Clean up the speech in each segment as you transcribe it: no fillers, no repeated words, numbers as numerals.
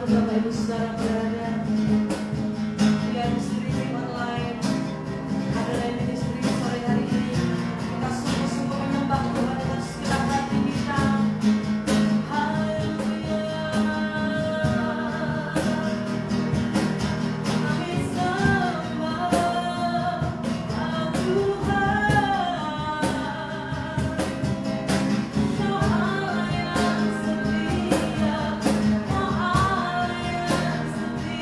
Bapak Ibu Saudara berada yang streaming online, adalah ministry sore hari ini. Kita sungguh-sungguh menyembah Tuhan dengan segenap hati kita. Haleluya. Kami sembah Tuhan. Kau Allah yang setia, Kau Allah yang setia.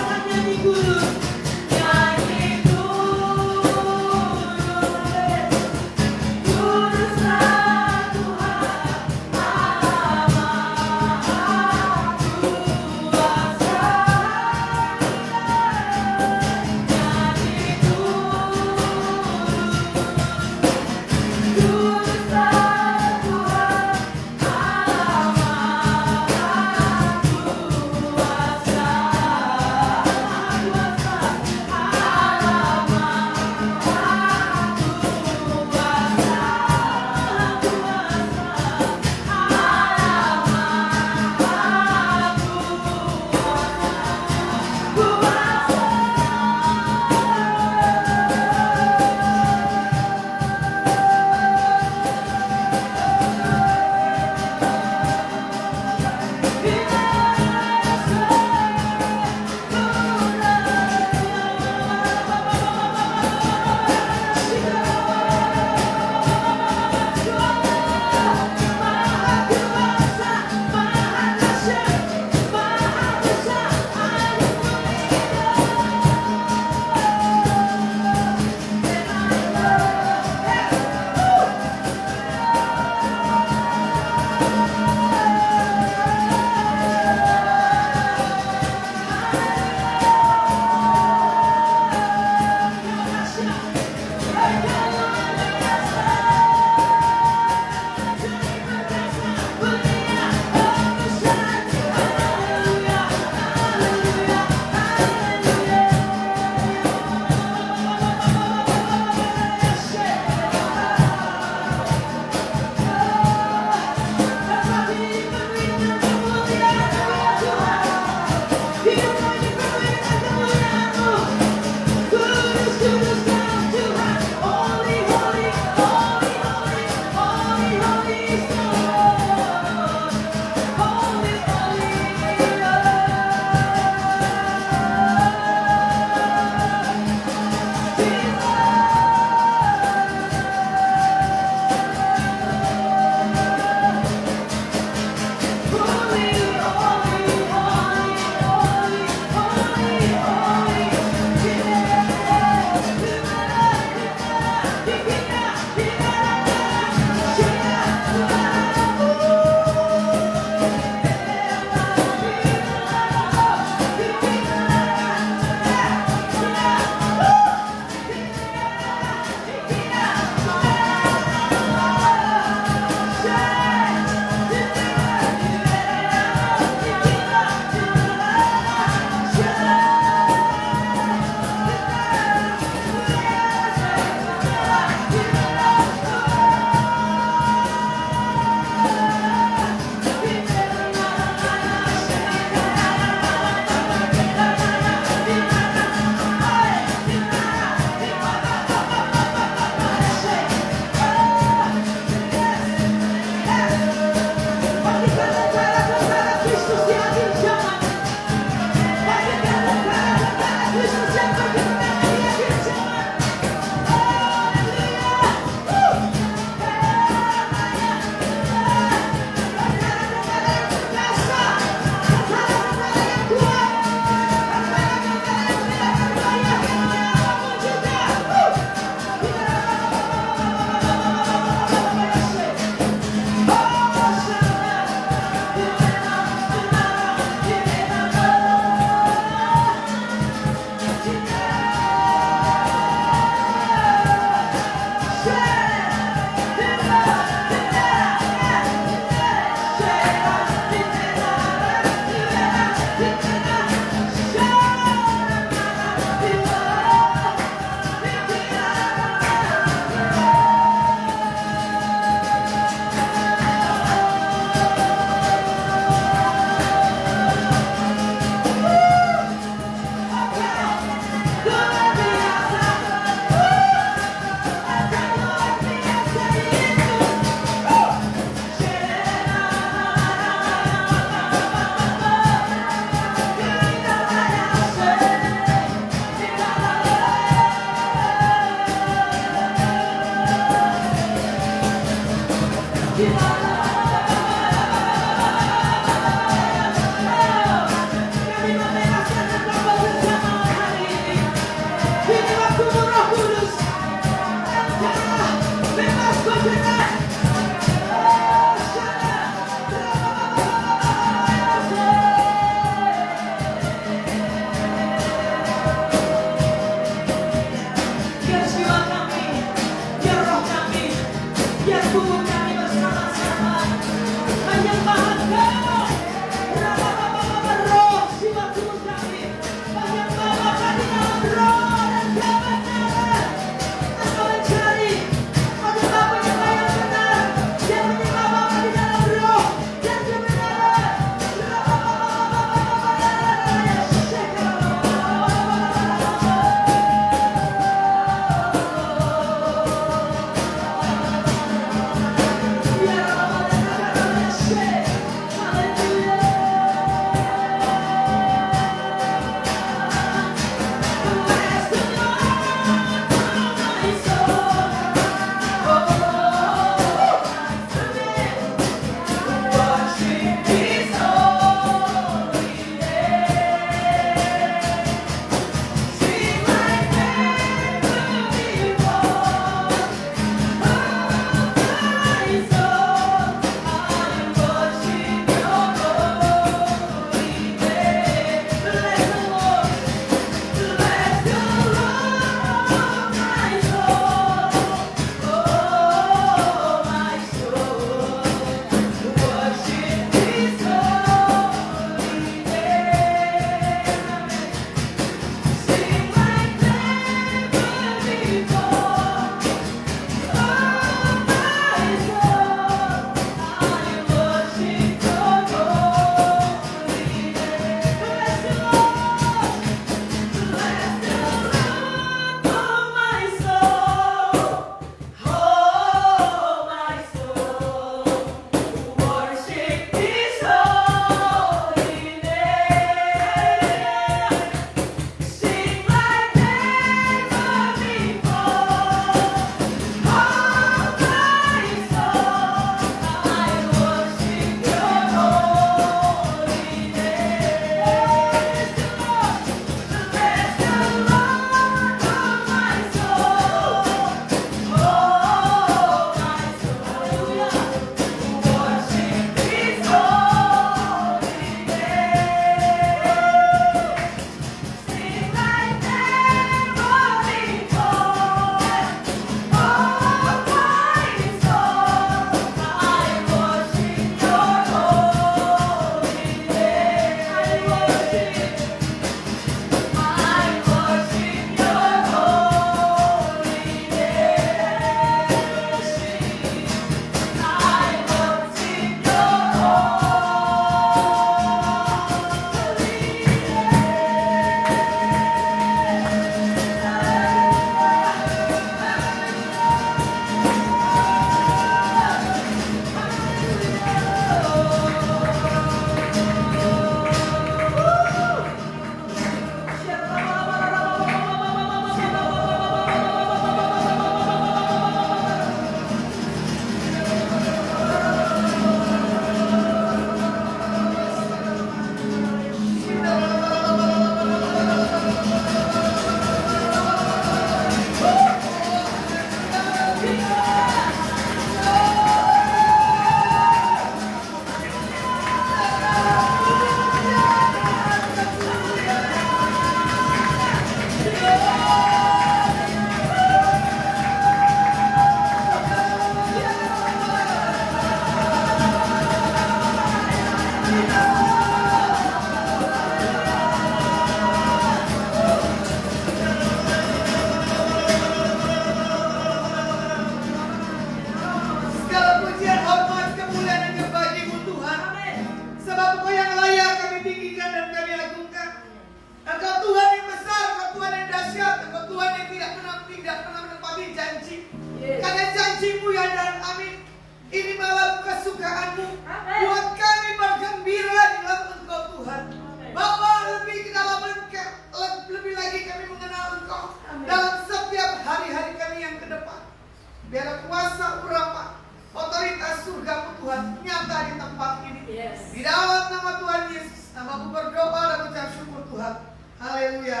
Biarlah kuasa urapan Otoritas surgamu Tuhan nyata di tempat ini. Yes. Di dalam nama Tuhan Yesus, namamu berdoa dan ucap syukur Tuhan. Haleluya.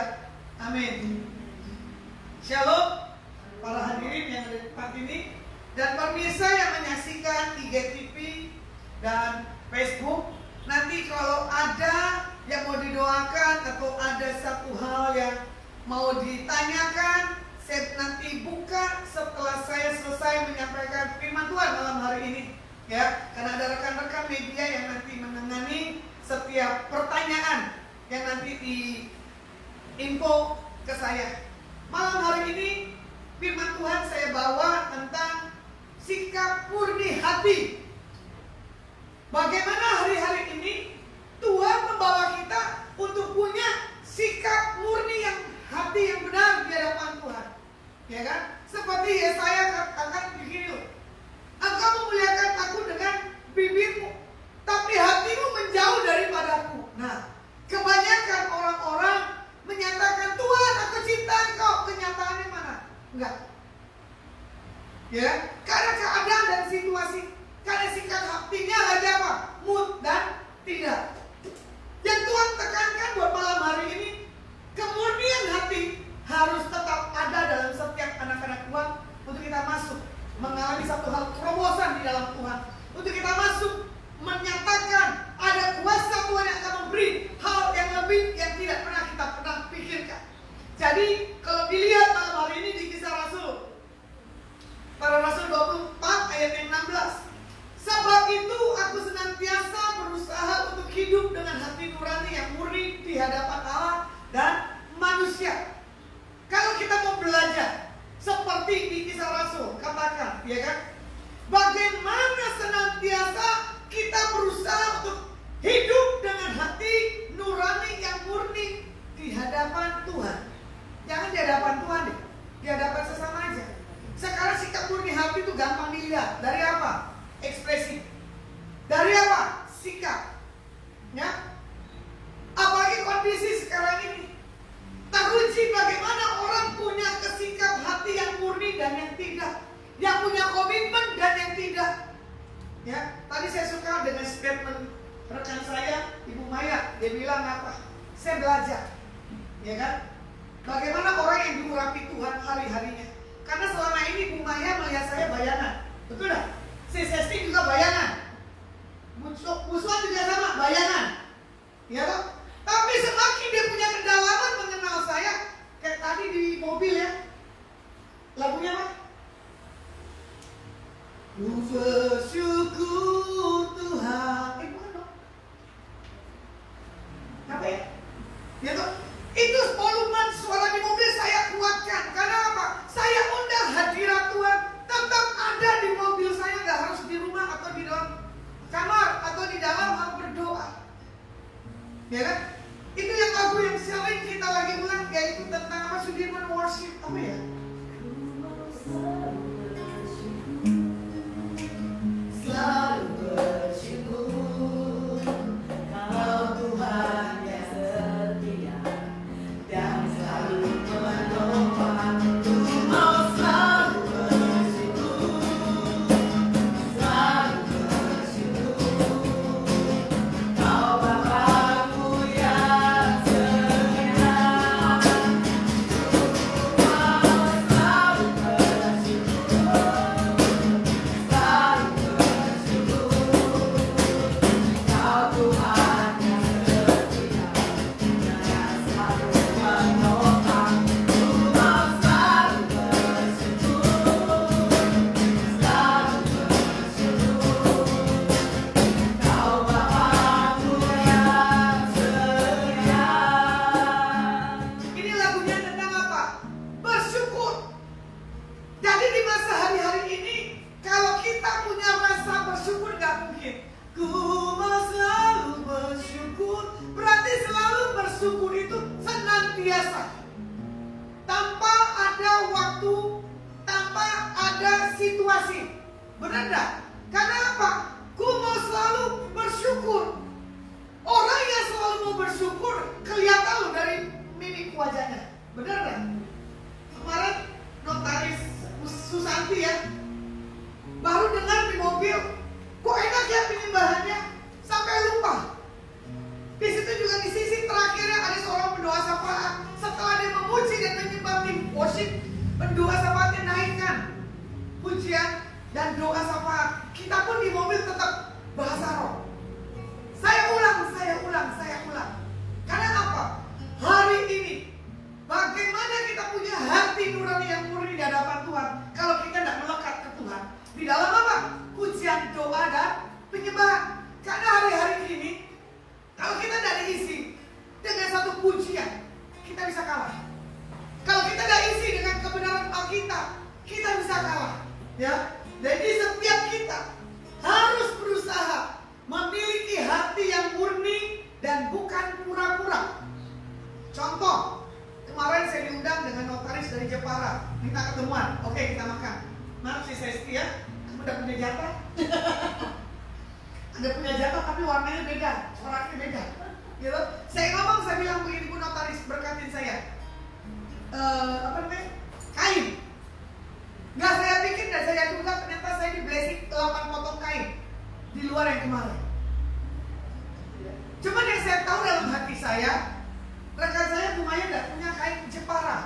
Amin. Shalom para hadirin yang ada di tempat ini dan pemirsa yang menyaksikan IGTV dan Facebook. Nanti kalau ada yang mau didoakan atau ada satu hal yang mau ditanyakan, saya nanti buka setelah saya selesai menyampaikan firman Tuhan malam hari ini, ya. Karena ada rekan-rekan media yang nanti menangani setiap pertanyaan yang nanti diinfo ke saya. Malam hari ini firman Tuhan saya bawa tentang sikap murni hati. Bagaimana hari-hari ini Tuhan membawa kita untuk punya sikap murni yang hati yang benar di hadapan Tuhan, ya kan? Seperti Yesaya katakan begini loh, engkau memuliakan aku dengan bibirmu, tapi hatimu menjauh daripadaku. Nah, kebanyakan orang-orang menyatakan Tuhan aku cinta engkau, kenyataannya mana? Enggak. Ya, karena keadaan dan situasi, karena sikap hatinya aja apa? Mood dan tidak. Yang Tuhan tekankan buat malam hari ini, kemurnian hati harus tetap ada dalam setiap anak-anak Tuhan untuk kita masuk mengalami satu hal terobosan di dalam Tuhan, untuk kita masuk menyatakan ada kuasa Tuhan yang akan memberi hal yang lebih yang tidak pernah pikirkan. Jadi kalau dilihat malam hari ini di Kisah Rasul, para Rasul 24 ayat yang 16, sebab itu aku senantiasa berusaha untuk hidup dengan hati nurani yang murni di hadapan Allah dan manusia. Kalau kita mau belajar seperti di Kisah Rasul, katakan, ya kan? Bagaimana senantiasa kita berusaha untuk hidup dengan hati nurani yang murni di hadapan Tuhan. Jangan di hadapan Tuhan deh, di hadapan sesama aja. Sekarang sikap murni hati itu gampang dilihat. Dari apa? Ekspresi. Dari apa? Sikap. Ya. Apalagi kondisi sekarang ini, teruji bagaimana orang punya kesikap hati yang murni dan yang tidak, yang punya komitmen dan yang tidak. Ya, tadi saya suka dengan statement rekan saya, Ibu Maya. Dia bilang apa? Saya belajar, ya kan? Bagaimana orang yang diurapi Tuhan hari-harinya. Karena selama ini Bu Maya melihat saya bayangan, betul tak? Si Sesti juga bayangan, Muswan juga sama bayangan, ya toh? Tapi semakin dia punya kedalaman mengenal saya, kayak tadi di mobil ya, lagunya apa? Ku bersyukur Tuhan, bukan dong? Apa ya? Ya toh? Itu volume suara di mobil saya kuatkan. Karena apa? Saya undang hadirat Tuhan tetap ada di mobil saya, nggak harus di rumah atau di dalam kamar atau di dalam hal berdoa. Ya kan? Itu yang lagu yang sering kita lagi ulang, yaitu tentang apa? Sudirman worship apa ya? Selalu bersyukur Kau Tuhan yang setia dan selalu menopang. Ku mau selalu bersyukur, selalu bersyukur Kau Bapa-Ku yang setia. Ku mau selalu Susanti ya, baru dengar di mobil, kok enak ya penyembahannya, sampai lupa. Di situ juga di sisi terakhirnya ada seorang pendoa syafaat. Setelah dia memuji dan menyembah, tim worship, pendoa syafaatnya naikkan pujian dan doa syafaat. Kita pun di mobil tetap bahasa roh. Saya ulang. Karena apa? Hari ini bagaimana kita punya hati nurani yang murni di hadapan Tuhan kalau kita tidak melekat ke Tuhan di dalam apa? Pujian, doa, dan penyembahan. Karena hari-hari ini kalau kita tidak diisi dengan satu pujian, kita bisa kalah. Kalau kita tidak isi dengan kebenaran Alkitab, kita bisa kalah. Ya, jadi setiap kita harus berusaha memiliki hati yang murni dan bukan pura-pura. Contoh, kemarin saya diundang dengan notaris dari Jepara, minta ketemuan. Oke, kita makan. Maaf si Sesti ya, kamu udah punya jatah? Ada punya jatah tapi warnanya beda, coraknya beda. Gitu. Saya ngomong, saya bilang begini, Bu Notaris, berkatin saya. Kain. Nggak saya pikir dan saya duga ternyata saya di blessing 8 potong kain di luar yang kemarin. Cuman yang saya tahu dalam hati saya, rekan saya lumayan nggak punya kain Jepara,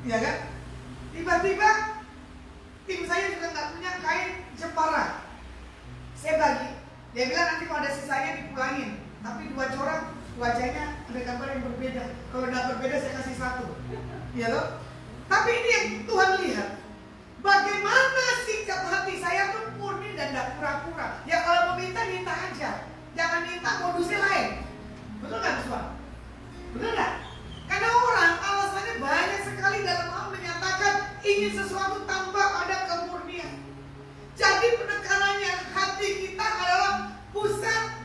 ya kan? Tiba-tiba tim saya juga nggak punya kain Jepara. Saya bagi, dia bilang nanti kalau ada sisanya dipulangin, tapi 2 corak wajahnya ada gambar yang berbeda. Kalau nggak berbeda saya kasih 1, ya loh. Tapi ini yang Tuhan lihat, bagaimana sikap hati saya tuh murni dan tidak pura-pura. Ya kalau mau minta aja, jangan minta modusnya lain. Betul nggak Tuhan? Betul nggak? Karena orang alasannya banyak sekali dalam hal menyatakan ingin sesuatu tanpa ada kemurnian. Jadi penekanannya hati kita adalah pusat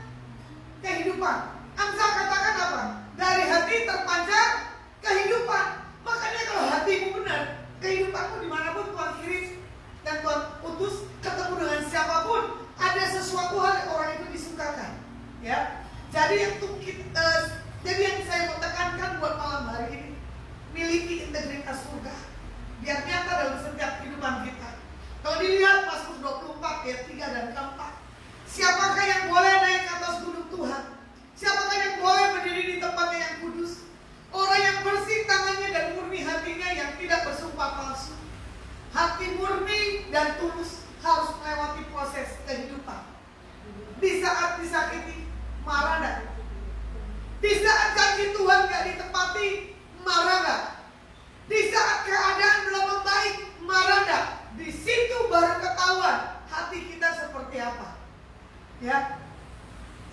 kehidupan. Amsal katakan apa? Dari hati terpancar kehidupan. Makanya kalau hatimu benar, kehidupanmu dimanapun Tuhan kirim dan Tuhan utus, ketemu dengan siapapun, ada sesuatu hal yang orang itu disukakan. Ya, jadi yang saya mau tekankan buat malam hari ini, miliki integritas surga, biar nyata dalam setiap kehidupan kita. Kalau dilihat Mazmur 24 ayat 3 dan 4, siapakah yang boleh naik ke atas gunung Tuhan? Siapakah yang boleh berdiri di tempatnya yang kudus? Orang yang bersih tangannya dan murni hatinya, yang tidak bersumpah palsu. Hati murni dan tulus harus melewati proses kehidupan. Di saat disakiti, marah enggak? Di saat janji Tuhan gak ditepati, marah enggak? Di saat keadaan belum membaik, marah enggak? Di situ baru ketahuan hati kita seperti apa. Ya,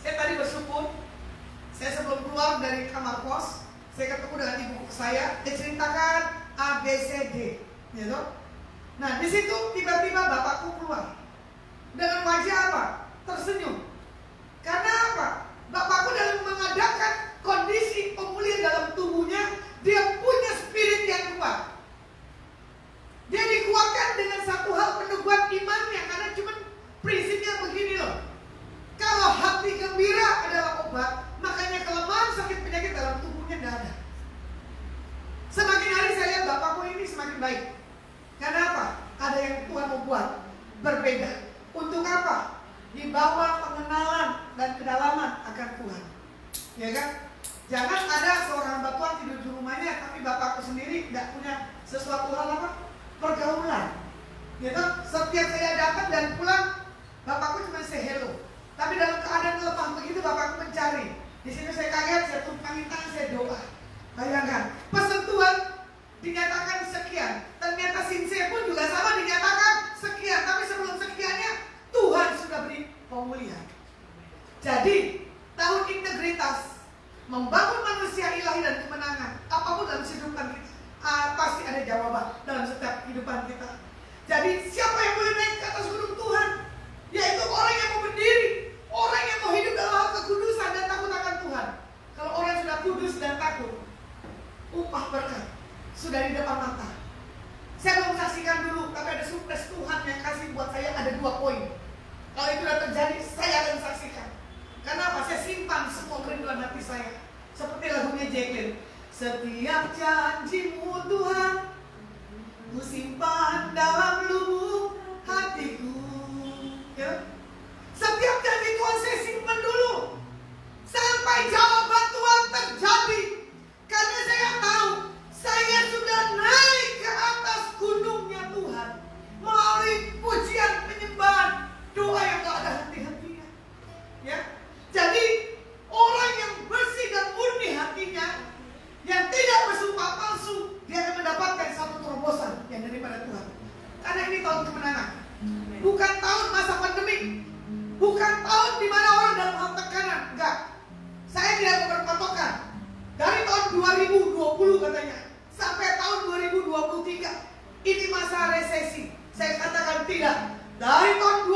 saya tadi bersyukur. Saya sebelum keluar dari kamar kos, saya ketemu dengan ibu saya, dia ceritakan ABCD, gitu. Nah, di situ tiba-tiba bapakku keluar dengan wajah apa? Tersenyum. Karena apa? Bapakku dalam mengadakan kondisi pemulihan dalam tubuhnya, dia punya spirit yang kuat. Dia dikuatkan dengan satu hal, peneguhan imannya, karena cuma prinsipnya begini loh. Kalau hati gembira adalah obat, makanya kelemahan sakit penyakit dalam tubuhnya tidak ada. Semakin hari saya lihat bapakku ini semakin baik. Karena apa? Ada yang Tuhan mau buat berbeda. Untuk apa? Dibawa pengenalan dan kedalaman akan Tuhan. Ya kan? Jangan ada seorang hamba Tuhan tidur di rumahnya, tapi bapakku sendiri tidak punya sesuatu hal apa? Pergaulan. Gitu? Setiap saya datang dan pulang, bapakku cuma say hello. Tapi dalam keadaan lemah begitu bapakku mencari. Di sini saya kaget, saya tumpangin tangan, saya doa. Bayangkan, pesan Tuhan dinyatakan sekian. Ternyata sincere pun juga sama dinyatakan sekian. Tapi sebelum sekiannya, Tuhan sudah beri pemulihan. Jadi, tahun integritas, membangun manusia ilahi dan kemenangan. Apapun dalam kehidupan kita, pasti ada jawaban dalam setiap kehidupan kita. Jadi, siapa yang boleh naik ke atas gunung Tuhan? Yaitu orang yang mau berdiri, orang yang mau hidup dalam hal kekudusan dan takut akan Tuhan. Kalau orang sudah kudus dan takut, upah berkat sudah di depan mata. Saya belum saksikan dulu, tapi ada surprise Tuhan yang kasih buat saya, ada 2 poin. Kalau itu sudah terjadi, saya akan saksikan. Karena apa? Saya simpan semua kerinduan hati saya. Seperti lagunya Jacqueline. Setiap janjimu Tuhan, ku simpan dalam lubuk hatiku. tahun kemenangan. Bukan tahun masa pandemi. Bukan tahun di mana orang dalam hal tekanan. Enggak. Saya tidak berpatokan. Dari tahun 2020 katanya sampai tahun 2023 ini masa resesi. Saya katakan tidak. Dari tahun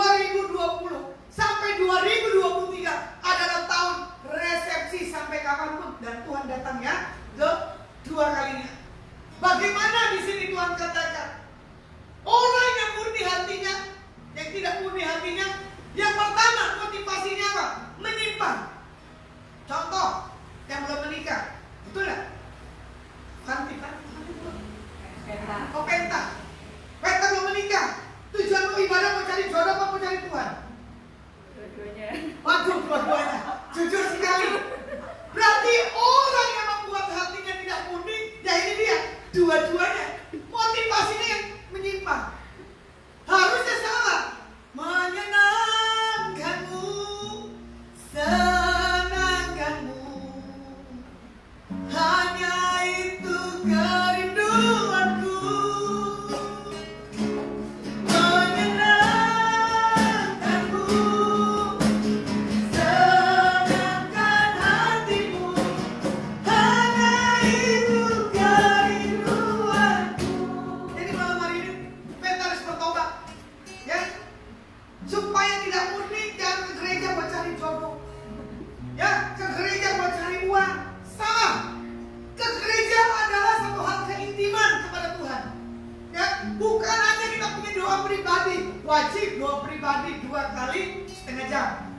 2020 sampai 2023 adalah tahun resepsi sampai kapanpun, dan Tuhan datangnya kedua kalinya. Bagaimana di sini Tuhan katakan? Orang yang murni hatinya, yang tidak murni hatinya, yang pertama motivasinya apa? Menyimpan. Contoh, yang belum menikah, betul nggak? Kanti. Oh, penta belum menikah. Tujuan mau ibadah, mau cari jodoh, apa mau cari Tuhan? Dua-duanya. Waduh, dua-duanya. Jujur sekali. Berarti orang yang membuat hatinya tidak murni, ya ini dia, dua-duanya. Motivasinya yang menyimpang. Harusnya sama. Menyenangkanmu, senangkanmu, hanya itu kerinduanku. Menyenangkanmu, senangkan hatimu, hanya itu kerinduanku. Jadi malam hari ini kita harus bertobat, ya, supaya tidak murni. Jangan ke gereja buat cari jodoh, ya, ke gereja buat cari uang. Sama, ke gereja adalah satu hal keintiman kepada Tuhan, ya. Bukan hanya kita punya doa pribadi. Wajib doa pribadi 2 kali setengah jam.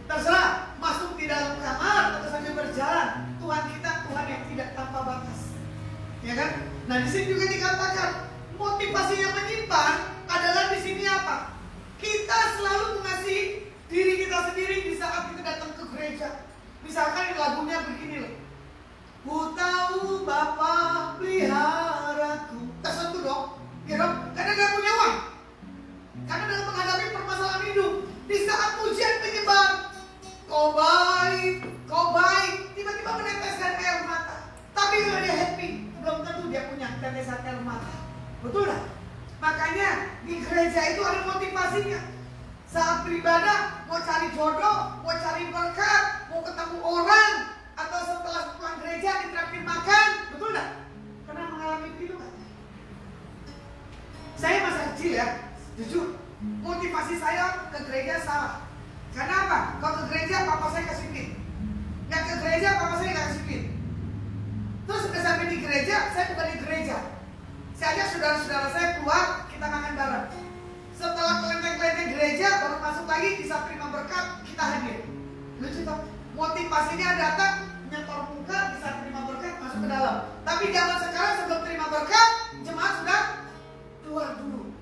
Terserah masuk di dalam kamar atau sambil berjalan. Tuhan kita Tuhan yang tidak tanpa batas, ya kan? Nah, di sini juga dikatakan motivasi yang menyimpan adalah di sini apa? Kita selalu mengasihi diri kita sendiri di saat kita datang ke gereja. Misalkan lagunya begini loh. Ku tahu Bapa peliharaku. Tersentuh dong, ya dong? Karena dia punya uang. Karena dalam menghadapi permasalahan hidup, di saat ujian penyebar, kau baik, tiba-tiba meneteskan air mata. Tapi kalau dia happy, belum tentu dia punya tetesan air mata. Betul lah. Makanya di gereja itu ada motivasinya. Saat beribadah, mau cari jodoh, mau cari berkat, mau ketemu orang, atau setelah pulang gereja ditraktir makan, betul nggak? Pernah mengalami itu nggak? Saya masa kecil ya, jujur, motivasi saya ke gereja salah. Karena apa? Kalau ke gereja papa saya kasih duit, nggak ke gereja papa saya nggak kasih duit. Terus udah sampai di gereja, saya bukan di gereja. Saya ajak saudara-saudara saya keluar, kita makan bareng. Setelah kelenteng-kelenteng gereja, baru masuk lagi, bisa terima berkat, kita hadir. Lucu toh? Motivasinya datang, nyetor muka, bisa terima berkat, masuk ke dalam. Tapi zaman sekarang sebelum terima berkat, jemaat sudah keluar dulu.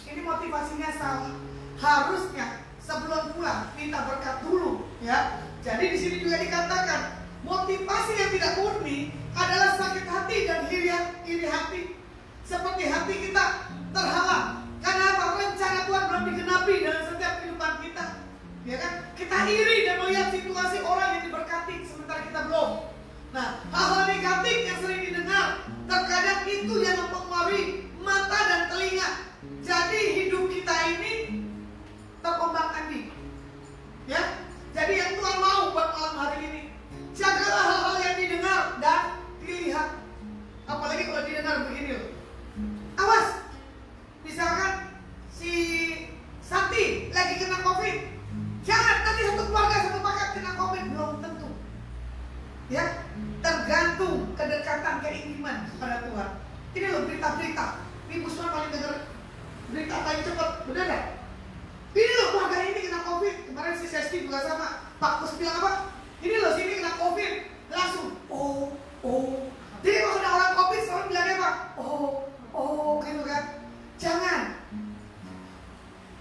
Ini motivasinya salah. Harusnya sebelum pulang minta berkat dulu, ya. Jadi di sini juga dikatakan motivasi yang tidak murni adalah sakit hati dan iri hati. Seperti hati kita terhalang karena apa? Rencana Tuhan belum digenapi dalam setiap kehidupan kita, ya kan? Kita iri dan melihat situasi orang yang diberkati sementara kita belum. Nah, hal-hal negatif yang sering didengar terkadang itu yang mempengaruhi mata dan telinga. Jadi hidup kita ini terombang-ambing, ya. Jadi yang Tuhan mau buat malam hari ini, jagalah hal-hal yang didengar dan dilihat. Apalagi kalau didengar begini loh. Awas, misalkan si Santi lagi kena COVID, jangan nanti satu keluarga satu paket kena COVID, belum tentu. Ya, tergantung kedekatan keimanan kepada Tuhan. Ini loh berita-berita. Ini Busman paling dengar berita paling cepat, benar nggak? Ini loh keluarga ini kena COVID. Kemarin si Sesti juga sama. Pak Kus bilang apa? Ini loh sini kena COVID, langsung oh. Jadi kalau ada orang COVID selalu bilangnya apa? Oh, gitu kan? Jangan.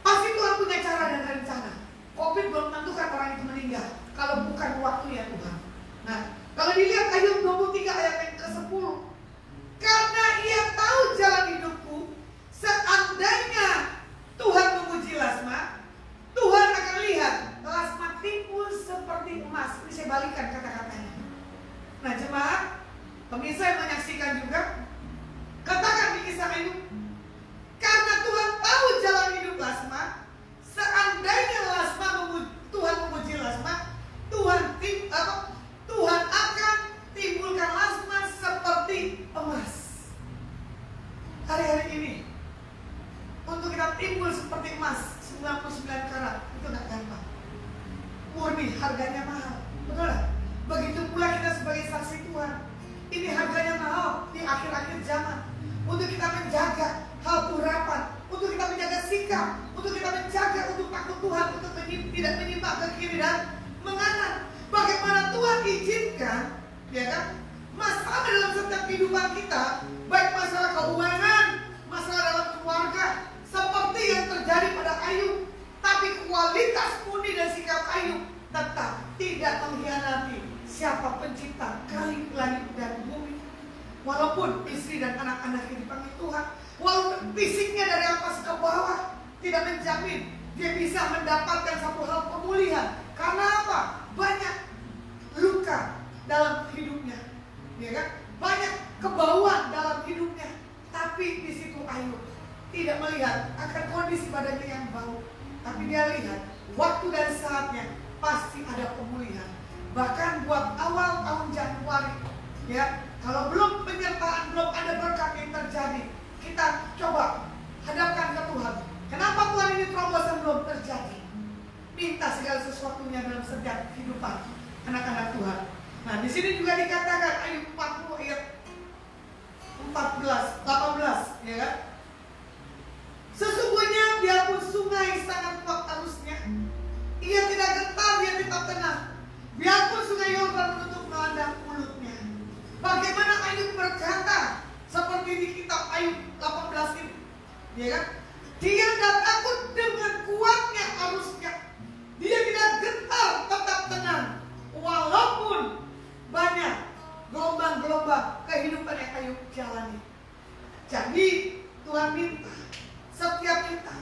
Pasti Tuhan punya cara dan rencana. COVID belum tentu kan orang itu meninggal kalau bukan waktunya Tuhan. Nah, kalau dilihat Ayub 23 ayat yang ke-10, karena ia tahu jalan hidupku, seandainya Tuhan menguji Lasma, Tuhan akan lihat Lasma timbul seperti emas. timbul seperti emas 99 karat, itu nggak gampang. Murni, harganya mahal. Betul nggak? Begitu pula kita sebagai saksi Tuhan. Ini harganya mahal di akhir-akhir zaman. Untuk kita menjaga hal urapan, untuk kita menjaga sikap, untuk kita menjaga untuk takut Tuhan, untuk tidak menyimpang ke kiri dan menganan. Bagaimana Tuhan izinkan, ya kan? Masalah dalam setiap kehidupan kita, baik masalah keuangan, masalah dalam keluarga, seperti yang terjadi pada Ayub. Tapi kualitas murni dan sikap Ayub tetap tidak mengkhianati siapa pencipta langit dan bumi. Walaupun istri dan anak-anaknya dipanggil Tuhan, walaupun fisiknya dari atas ke bawah, tidak menjamin dia bisa mendapatkan satu hal pemulihan. Karena apa? Banyak luka dalam hidupnya, ya kan? Banyak kebauan dalam hidupnya. Tapi di situ Ayub tidak melihat akan kondisi badannya yang bau, tapi dia lihat waktu dan saatnya pasti ada pemulihan. Bahkan buat awal tahun Januari, ya, kalau belum penyertaan, belum ada berkat yang terjadi, kita coba hadapkan ke Tuhan. Kenapa Tuhan ini terobosan belum terjadi? Minta segala sesuatunya dalam setiap kehidupan anak-anak Tuhan. Nah, di sini juga dikatakan Ayub 40 ayat 18, ya kan? Sesungguhnya biarpun sungai sangat kuat arusnya, ia tidak gentar, ia tetap tenang. Biarpun sungai Yordan menutup melanda mulutnya. Bagaimana Ayub berkata seperti di kitab Ayub 18 ini, ya kan? Dia tidak takut dengan kuatnya arusnya. Dia tidak gentar, tetap tenang. Walaupun banyak gelombang-gelombang kehidupan yang Ayub jalani. Jadi Tuhan minta setiap kita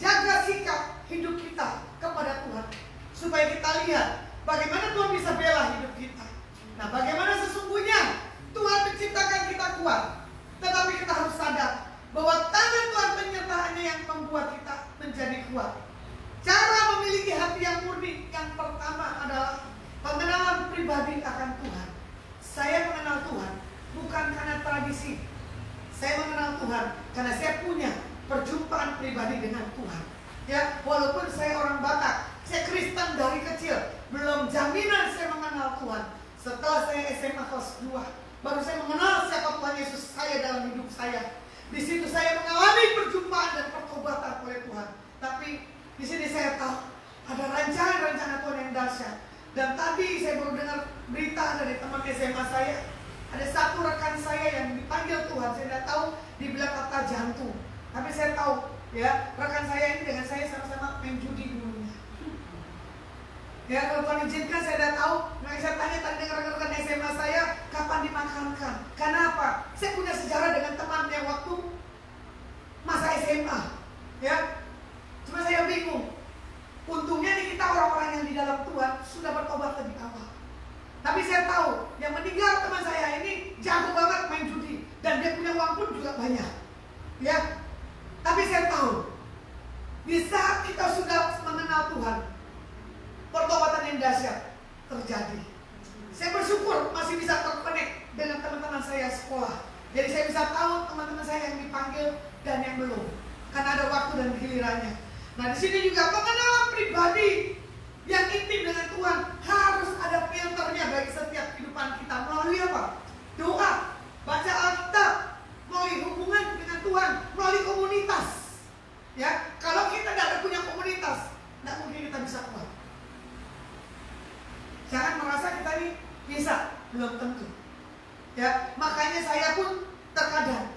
jaga sikap hidup kita kepada Tuhan, supaya kita lihat bagaimana Tuhan bisa bela hidup kita. Nah, bagaimana sesungguhnya Tuhan menciptakan kita kuat, tetapi kita harus sadar bahwa tangan Tuhan penyertaannya yang membuat kita menjadi kuat. Cara memiliki hati yang murni yang pertama adalah pengenalan pribadi akan Tuhan. Saya mengenal Tuhan bukan karena tradisi. Saya mengenal Tuhan karena saya punya perjumpaan pribadi dengan Tuhan. Ya, walaupun saya orang Batak, saya Kristen dari kecil, belum jaminan saya mengenal Tuhan. Setelah saya SMA kelas 2, baru saya mengenal siapa Tuhan Yesus saya dalam hidup saya. Di situ saya mengalami perjumpaan dan pertobatan oleh Tuhan. Tapi di sini saya tahu ada rencana-rencana Tuhan yang dahsyat. Dan tadi saya baru dengar berita dari teman SMA saya, ada satu rekan saya yang dipanggil Tuhan. Saya tidak tahu dibilang kata jantung, tapi saya tahu, ya, rekan saya ini dengan saya sama-sama main judi dulunya. Ya, kalau Tuhan izinkan saya tidak tahu. Nah, saya tanya tadi dengan rekan SMA saya, kapan dimakamkan? Karena apa? Saya punya sejarah dengan teman yang waktu masa SMA, ya. Cuma saya bingung. Untungnya nih kita orang-orang yang di dalam Tuhan sudah bertobat lebih awal. Tapi saya tahu yang meninggal teman saya ini jago banget main judi dan dia punya uang pun juga banyak, ya. Tapi saya tahu di saat kita sudah mengenal Tuhan, pertobatan yang dahsyat terjadi. Saya bersyukur masih bisa terkonek dengan teman-teman saya sekolah. Jadi saya bisa tahu teman-teman saya yang dipanggil dan yang belum, karena ada waktu dan gilirannya. Nah, di sini juga pengenalan pribadi yang intim dengan Tuhan harus ada filternya bagi setiap kehidupan kita. Melalui apa? Doa, baca Alkitab, melalui hubungan dengan Tuhan, melalui komunitas. Ya, kalau kita tidak punya komunitas, tidak mungkin kita bisa kuat. Jangan merasa kita ini bisa, belum tentu. Ya, makanya saya pun terkadang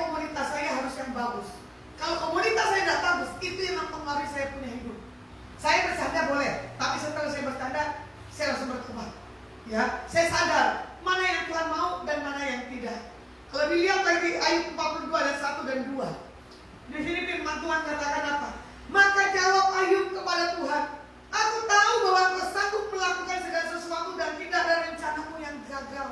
komunitas saya harus yang bagus. Kalau komunitas saya tidak bagus, itu yang mempengaruhi saya punya hidup. Saya bercanda boleh, tapi setelah saya bercanda, saya langsung bertobat. Ya, saya sadar mana yang Tuhan mau dan mana yang tidak. Kalau dilihat lagi Ayub 42 ayat 1 dan 2. Di sini firman Tuhan katakan apa? Maka jawab Ayub kepada Tuhan, aku tahu bahwa Engkau sanggup melakukan segala sesuatu dan tidak ada rencanamu yang gagal.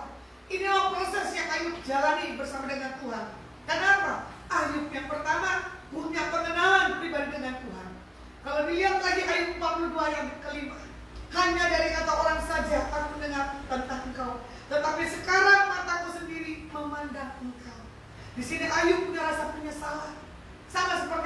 Inilah proses yang Ayub jalani bersama dengan Tuhan. Kenapa? Ayub yang pertama punya pengenalan pribadi dengan Tuhan. Kalau dilihat lagi Ayub 42 yang kelima, hanya dari kata orang saja aku mendengar tentang Engkau, tetapi sekarang mataku sendiri memandang Engkau. Di sini Ayub punya rasa penyesalan, sama seperti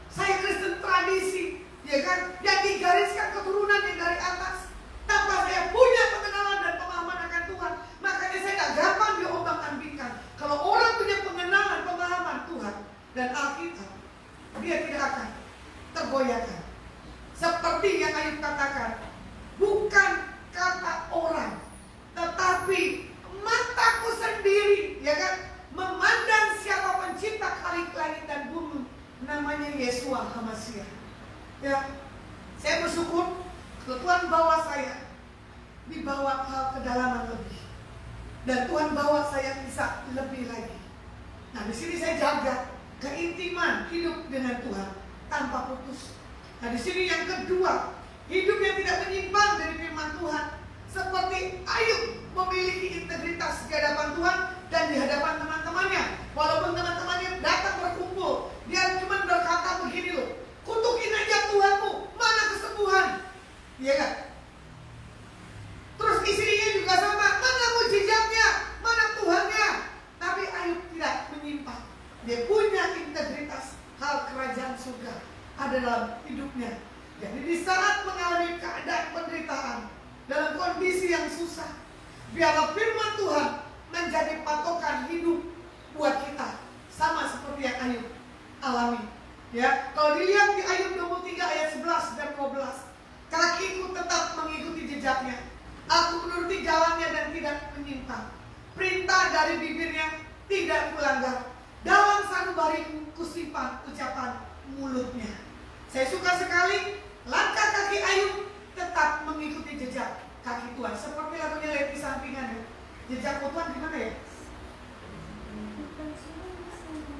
Saya Kristen tradisi, ya kan? Yang digariskan keturunan yang dari atas. Tanpa saya punya pengenalan dan pemahaman akan Tuhan, makanya saya tidak gampang diombang-ambingkan. Kalau orang punya pengenalan, pemahaman Tuhan dan Alkitab, dia tidak akan tergoyahkan. Seperti yang Ayub katakan, bukan kata orang, tetapi mataku sendiri, ya kan, memandang siapa pencipta langit dan bumi, namanya Yeshua HaMashiach. Ya, saya bersyukur Tuhan bawa saya dibawa ke kedalaman lebih, dan Tuhan bawa saya bisa lebih lagi. Nah, di sini saya jaga keintiman hidup dengan Tuhan tanpa putus. Nah, di sini yang kedua, hidup yang tidak menyimpang dari firman Tuhan, seperti Ayub memiliki integritas di hadapan Tuhan dan di hadapan teman-temannya. Walaupun teman-temannya datang berkumpul, dia cuma berkata begini loh, kutukin aja Tuhanmu, mana kesembuhan? Iya kan? Terus istrinya juga sama, mana mujizatnya, mana Tuhannya? Tapi Ayub tidak menyimpang. Dia punya integritas, hal kerajaan surga ada dalam hidupnya. Jadi di saat mengalami keadaan penderitaan, dalam kondisi yang susah, biarlah firman Tuhan menjadi patokan hidup buat kita, sama seperti yang Ayub alami. Ya, kalau dilihat di Ayub 23 ayat 11 dan 12, kakiku tetap mengikuti jejaknya, aku menuruti jalannya dan tidak menyimpang. Perintah dari bibirnya tidak kulanggar, dalam sanubariku kusimpan ucapan mulutnya. Saya suka sekali langkah kaki Ayub tetap mengikuti jejak kaki Tuhan. Seperti lagunya Leti Sampingan ya. Jejak Tuhan gimana ya?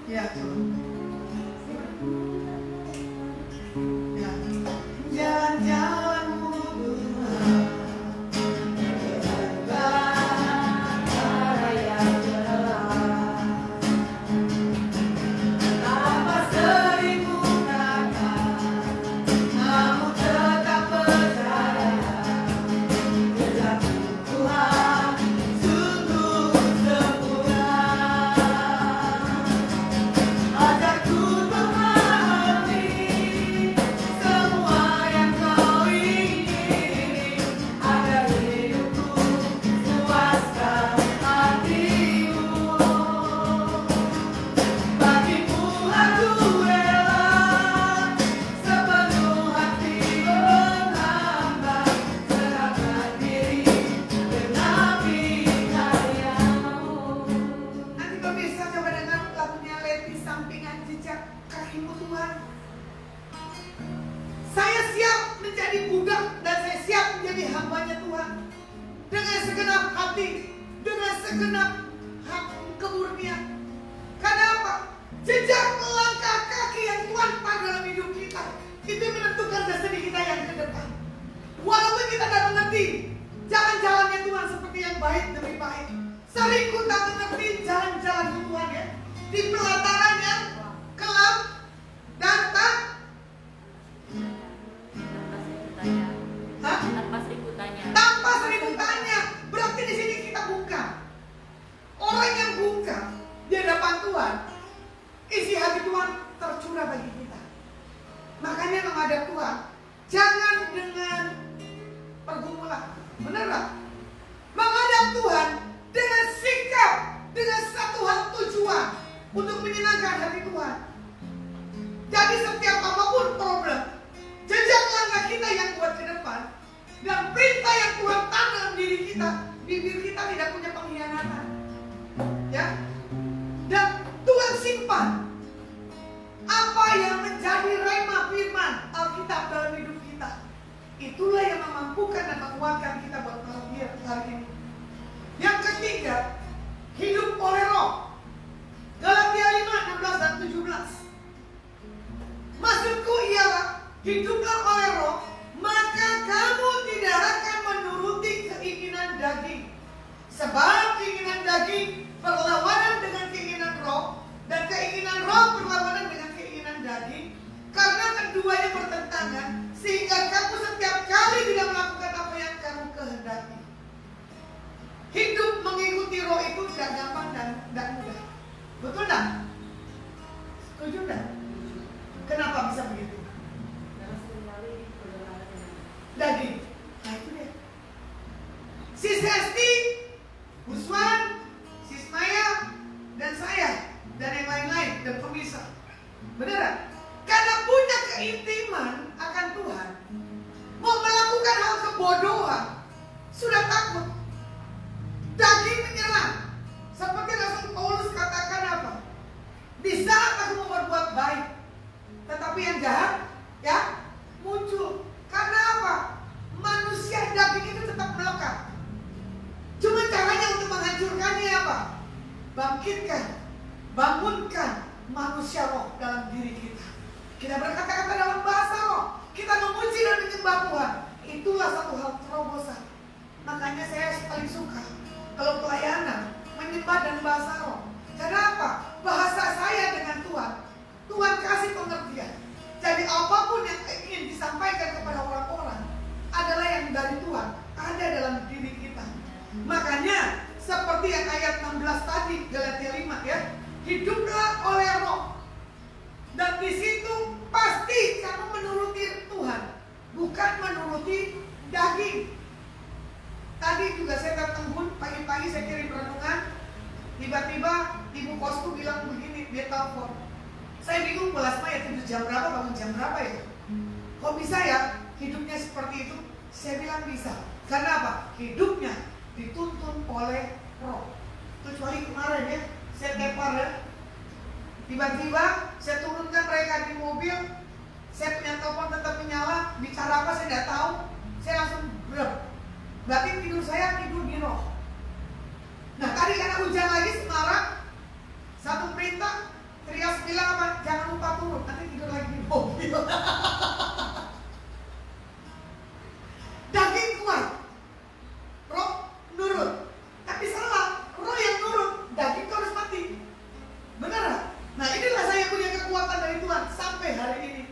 Ya, ya. Jalan-jalanmu Beneran? Karena punya keintiman akan Tuhan, mau melakukan hal kebodohan, sudah takut. Daging menyerang. Seperti Rasul Paulus katakan apa? Di saat aku mau berbuat baik, tetapi yang jahat ya muncul. Karena apa? Manusia daging itu tetap melekat. Cuma caranya untuk menghancurkannya apa? Bangkitkan, bangunkan manusia roh dalam diri kita. Kita berkata-kata dalam bahasa roh. Kita memuji dan menyembah Tuhan. Itulah satu hal terobosan. Makanya saya paling suka kalau pelayanan menyembah dan bahasa roh. Kenapa? Bahasa saya dengan Tuhan, Tuhan kasih pengertian. Jadi apapun yang ingin disampaikan kepada orang-orang adalah yang dari Tuhan, ada dalam diri kita. Makanya seperti yang ayat 16 tadi, Galatia 5 ya, hiduplah oleh roh. Dan di situ pasti kamu menuruti Tuhan, bukan menuruti daging. Tadi juga saya datang pagi-pagi saya kirim renungan, tiba-tiba ibu kosku bilang begini, dia telepon. Saya bingung Plasma ya tidur jam berapa, bangun jam berapa ya? Kok bisa ya hidupnya seperti itu? Saya bilang bisa. Karena apa? Hidupnya dituntun oleh roh. Kecuali kemarin ya, saya tepar ya. Tiba-tiba saya turunkan mereka di mobil, saya punya telepon tetap menyala, bicara apa saya tidak tahu. Saya langsung brem. Berarti tidur saya tidur di roh. Nah tadi karena hujan lagi Semarang, satu perintah, Trias bilang apa? Jangan lupa turun, nanti tidur lagi di mobil. Daging kuat, roh nurut. Tapi salah, roh yang nurut, daging itu harus mati. Benar? Nah inilah saya punya kekuatan dari Tuhan sampai hari ini.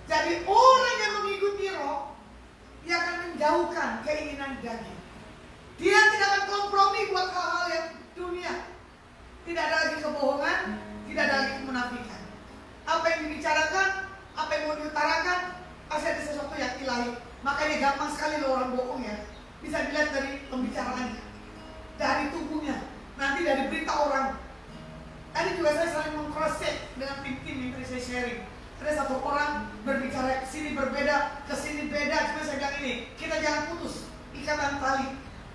Jadi orang yang mengikuti roh, dia akan menjauhkan keinginan daging. Dia tidak akan kompromi buat hal-hal yang dunia. Tidak ada lagi kebohongan, tidak ada lagi kemunafikan. Apa yang dibicarakan, apa yang mau diutarakan, pasti ada sesuatu yang ilahi. Makanya gampang sekali loh orang bohong ya. Bisa dilihat dari pembicaraannya, dari tubuhnya, nanti dari berita orang. Tadi juga saya saling meng-cross-check dengan tim-tim yang tadi saya sharing. Ada satu orang berbicara kesini berbeda, kesini beda. Cuma saya bilang ini, kita jangan putus ikatan tali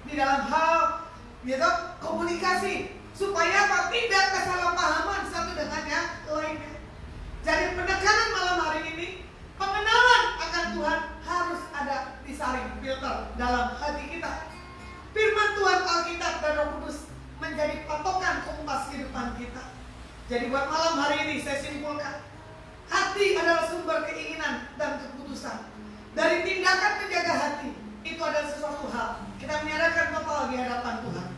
di dalam hal gitu, komunikasi supaya apa? Tidak kesalahpahaman satu dengan yang lainnya. Jadi penekanan malam hari ini, pengenalan akan Tuhan harus ada disaring filter dalam hati kita. Firman Tuhan, Alkitab dan Roh Kudus menjadi patokan kompas kehidupan kita. Jadi buat malam hari ini saya simpulkan, hati adalah sumber keinginan dan keputusan. Dari tindakan menjaga hati, itu adalah sesuatu hal. Kita menyerahkan total di hadapan Tuhan.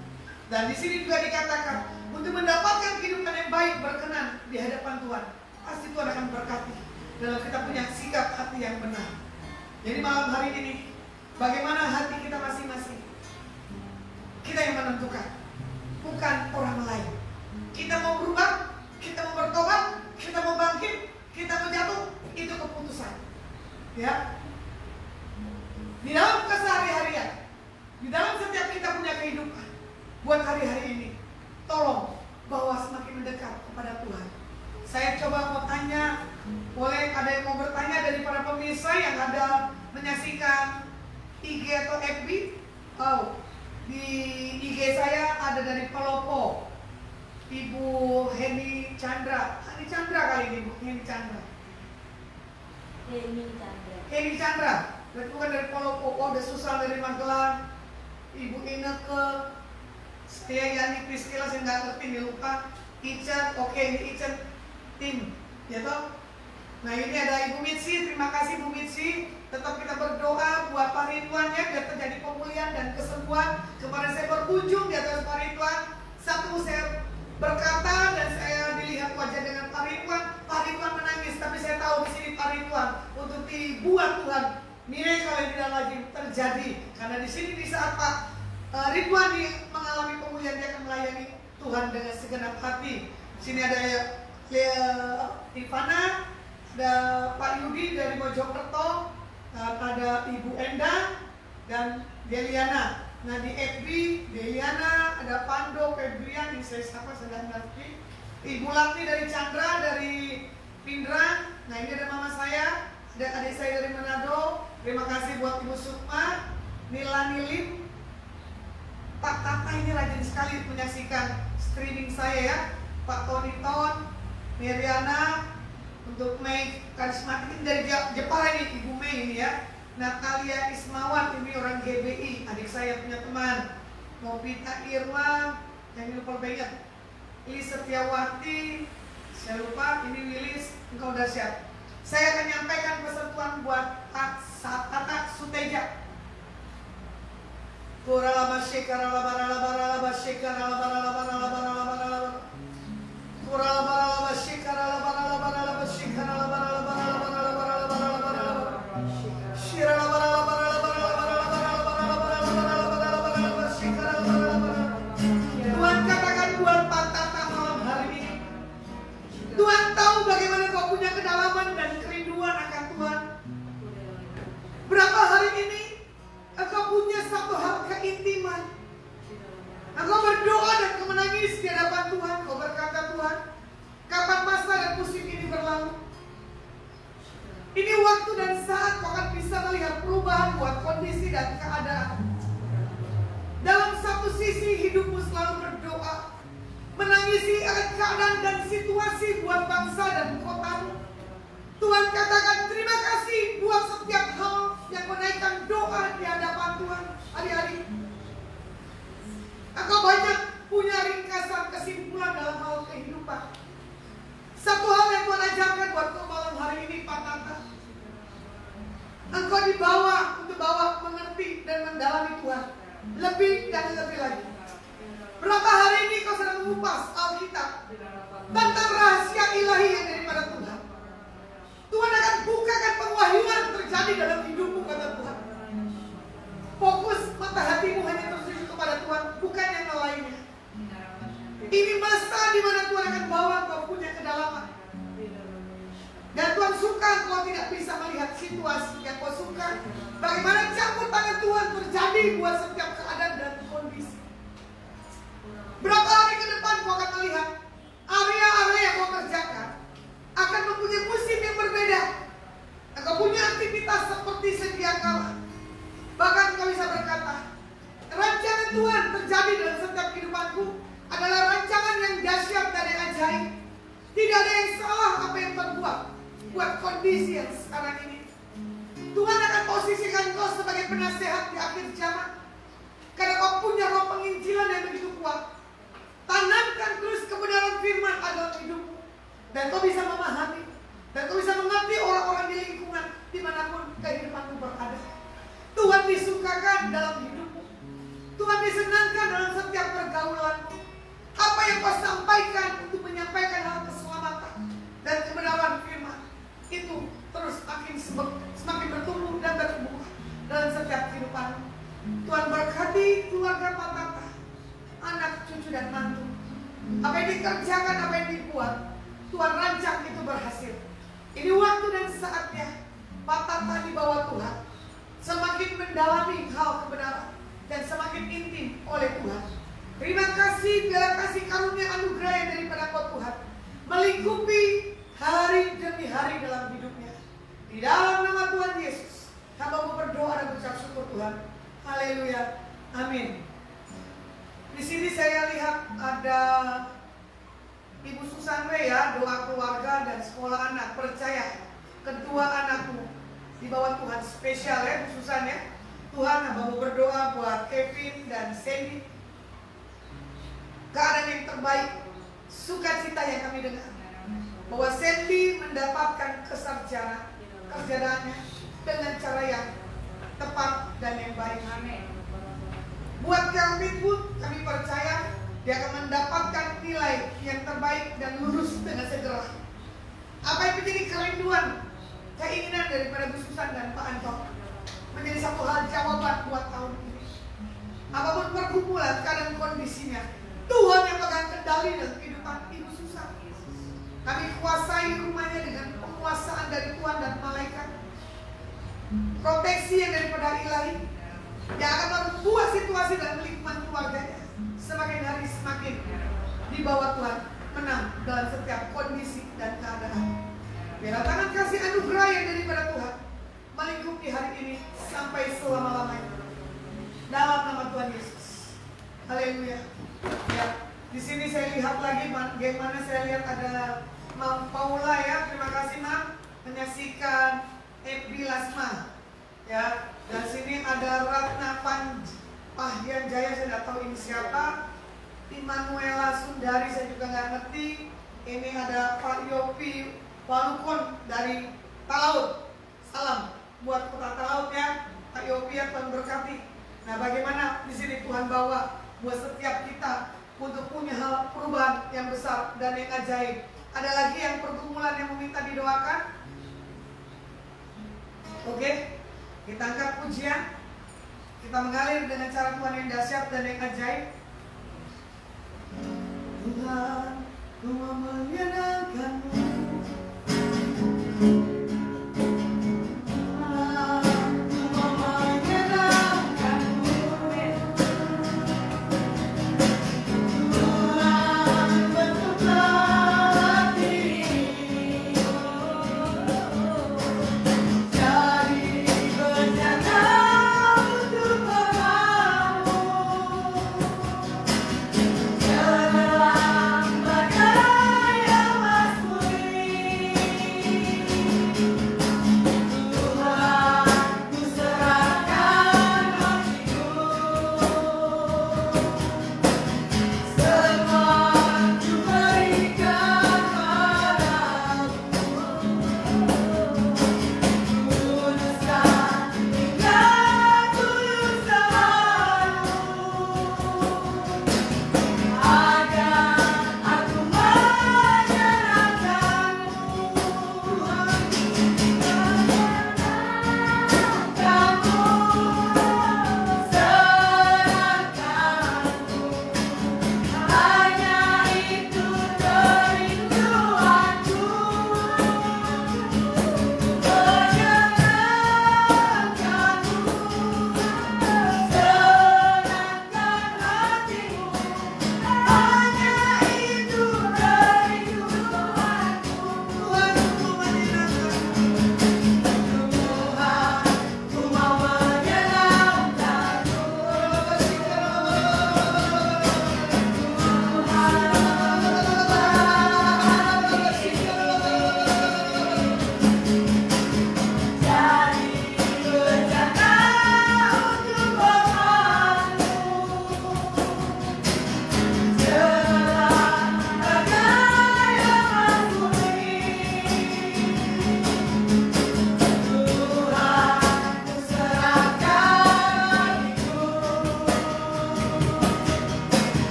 Dan di sini juga dikatakan, untuk mendapatkan kehidupan yang baik berkenan di hadapan Tuhan, pasti Tuhan akan berkati dalam kita punya sikap hati yang benar. Jadi malam hari ini, bagaimana hati kita masing-masing? Kita yang menentukan, bukan orang lain. Kita mau berubah, kita mau bertobat, kita mau bangkit, kita mau jatuh, itu keputusan. Ya. Di dalam kesehari-harian, di dalam setiap kita punya kehidupan, buat hari-hari ini, tolong bawa semakin mendekat kepada Tuhan. Saya coba mau tanya, boleh ada yang mau bertanya dari para pemirsa yang ada menyaksikan IG atau FB? Oh, di IG saya ada dari Pelopo, Ibu Heni Chandra. Heni Chandra kali ini, Bu Heni Chandra. Heni Chandra, bukan dari Pelopo. Oh, ada Susan dari Magelang, Ibu Ineke, saya Yani Priscilla, saya nggak ngerti nih, lupa. Ican, oke, ini Ican tim, ya toh. Nah ini ada Ibu Mitsi, terima kasih Bu Mitsi. Tetap kita berdoa buat Pak Ridwan ya, biar terjadi pemulihan dan kesembuhan. Kemarin saya berkunjung di atas Pak Ridwan. Satu saya berkata dan saya dilihat wajah dengan Pak Ridwan. Pak Ridwan menangis, tapi saya tahu di sini Pak Ridwan untuk dibuat Tuhan miracle yang tidak lagi terjadi. Karena di sini di saat Pak Ridwan mengalami pemulihan, dia akan melayani Tuhan dengan segenap hati. Di sini ada Ivana, ada Pak Yudi dari Mojokerto, ada Ibu Endang dan Deliana. Nah di FB Deliana, ada Pando, Febrian, yang saya sapa sedang ngerti. Ibu Latni dari Chandra, dari Pindra, Nah ini ada mama saya, ada adik saya dari Manado. Terima kasih buat Ibu Sukma, Nila Nilim. Pak Tata ini rajin sekali menyaksikan streaming saya ya. Pak Tony Ton, Meriana, untuk Mei Karismatik ini dari Jepara ini, Ibu Mei ini ya. Natalia Ismawan, ini orang GBI, adik saya punya teman. Novita Irma, yang lupa banyak. Liz Setiawati, saya lupa, ini Wilis, engkau udah siap. Saya akan menyampaikan pesan Tuhan buat Tata Suteja. Kuralaba shekara labara labara laba shekara labara labara labara labara labara. Kuralaba laba shekara labara labara laba shekara labara labara labara labara labara labara labara. Shira labara labara labara labara labara labara labara labara labara labara labara shekara labara labara. Tuhan katakan buat Pak Tata malam hari ini. Tuhan tahu bagaimana kau punya kedalaman dan kerinduan akan Tuhan. Berapa hari ini engkau punya satu hal keintiman. Engkau berdoa dan kau menangis di hadapan Tuhan. Kau berkata, Tuhan, kapan masa dan musim ini berlalu? Ini waktu dan saat kau akan bisa melihat perubahan buat kondisi dan keadaan. Dalam satu sisi hidupmu selalu berdoa, menangisi akan keadaan dan situasi buat bangsa dan kotamu. Tuhan katakan terima kasih buat setiap hal yang menaikkan doa di hadapan Tuhan hari-hari. Engkau banyak punya ringkasan kesimpulan dalam hal kehidupan. Satu hal yang Tuhan ajarkan buat kau malam hari ini, Pak Tata. Engkau dibawa untuk mengerti dan mendalami Tuhan lebih dan lebih lagi. Berapa hari ini kau sedang mengupas Alkitab tentang rahasia ilahi yang daripada Tuhan. Tuhan akan bukakan pewahyuan terjadi dalam hidupmu, kata Tuhan. Fokus mata hatimu hanya tertuju kepada Tuhan, bukan yang lainnya. Ini masa di mana Tuhan akan bawa kau punya kedalaman. Dan Tuhan suka kau tidak bisa melihat situasi yang kau suka. Bagaimana campur tangan Tuhan terjadi buat setiap keadaan dan kondisi. Berapa hari ke depan kau akan melihat area-area yang kau kerjakan akan mempunyai musim yang berbeda. Engkau punya aktivitas seperti sedia kala. Bahkan kau bisa berkata, rancangan Tuhan terjadi dalam setiap kehidupanku adalah rancangan yang dahsyat dan yang ajaib. Tidak ada yang salah apa yang terbuat buat kondisi yang sekarang ini. Tuhan akan posisikan kau sebagai penasehat di akhir zaman. Karena kau punya roh penginjilan yang begitu kuat. Tanamkan terus kebenaran firman dalam hidupmu. Dan kau bisa memahami. Dan kau bisa mengerti orang-orang di lingkungan dimanapun kehidupanmu berada. Tuhan disukakan dalam hidupmu. Tuhan disenangkan dalam setiap pergaulanmu. Apa yang kau sampaikan untuk menyampaikan hal keselamatan dan kebenaran firman itu terus semakin bertumbuh dan bertumbuh dalam setiap kehidupanmu. Tuhan berkati keluarga Pak Tata, anak, cucu dan mantu. Apa yang dikerjakan, apa yang dibuat, Tuhan rancang itu berhasil. Ini waktu dan saatnya Pak Tata di bawah Tuhan semakin mendalami hal kebenaran dan semakin intim oleh Tuhan. Terima kasih biar kasih karunia anugerah yang daripada kau Tuhan melingkupi hari demi hari dalam hidupnya. Di dalam nama Tuhan Yesus, hamba berdoa dan mengucap syukur Tuhan. Haleluya. Amin. Di sini saya lihat ada Ibu Susanwe ya, doa keluarga dan sekolah anak. Percaya kedua anakmu di bawah Tuhan, spesial ya Bu Susan ya. Tuhan, hamba mau berdoa buat Kevin dan Sandy. Keadaan yang terbaik, sukacita yang kami dengar bahwa Sandy mendapatkan kesarjana kerjaannya dengan cara yang tepat dan yang baik. Amin. Buat Kelvin pun kami percaya dia akan mendapatkan nilai yang terbaik dan lulus dengan segera. Apa yang menjadi kerinduan, keinginan daripada Bu Susan dan Pak Anton menjadi satu hal jawaban buat tahun ini. Apapun pergumulan, keadaan kondisinya, Tuhan yang pegang kendali dalam kehidupan Ibu Susan. Kami kuasai rumahnya dengan penguasaan dari Tuhan dan malaikat. Proteksi yang daripada ilahi yang akan membuat situasi dan lingkungan keluarganya semakin hari semakin di bawah Tuhan, menang dalam setiap kondisi dan keadaan. Biarlah tangan mengikuti hari ini sampai selama-lamanya. Dalam nama Tuhan Yesus. Haleluya. Ya, di sini saya lihat lagi bagaimana saya lihat ada Mam Paula ya. Terima kasih Mam menyaksikan Epi Lasma. Ya, dan sini ada Ratna Pahdian Jaya, saya tidak tahu ini siapa. Immanuela Sundari, saya juga nggak ngerti. Ini ada Pak Yopi Walukon dari Talaut. Salam buat kota Talaut ya, Pak Yopi ya, Tuhan berkati. Nah, bagaimana di sini Tuhan bawa buat setiap kita untuk punya hal perubahan yang besar dan yang ajaib. Ada lagi yang pergumulan yang meminta didoakan? Oke, kita angkat pujian. Kita mengalir dengan cara Tuhan yang dahsyat dan yang ajaib. Tuhan, ku mau menyenangkan-Mu.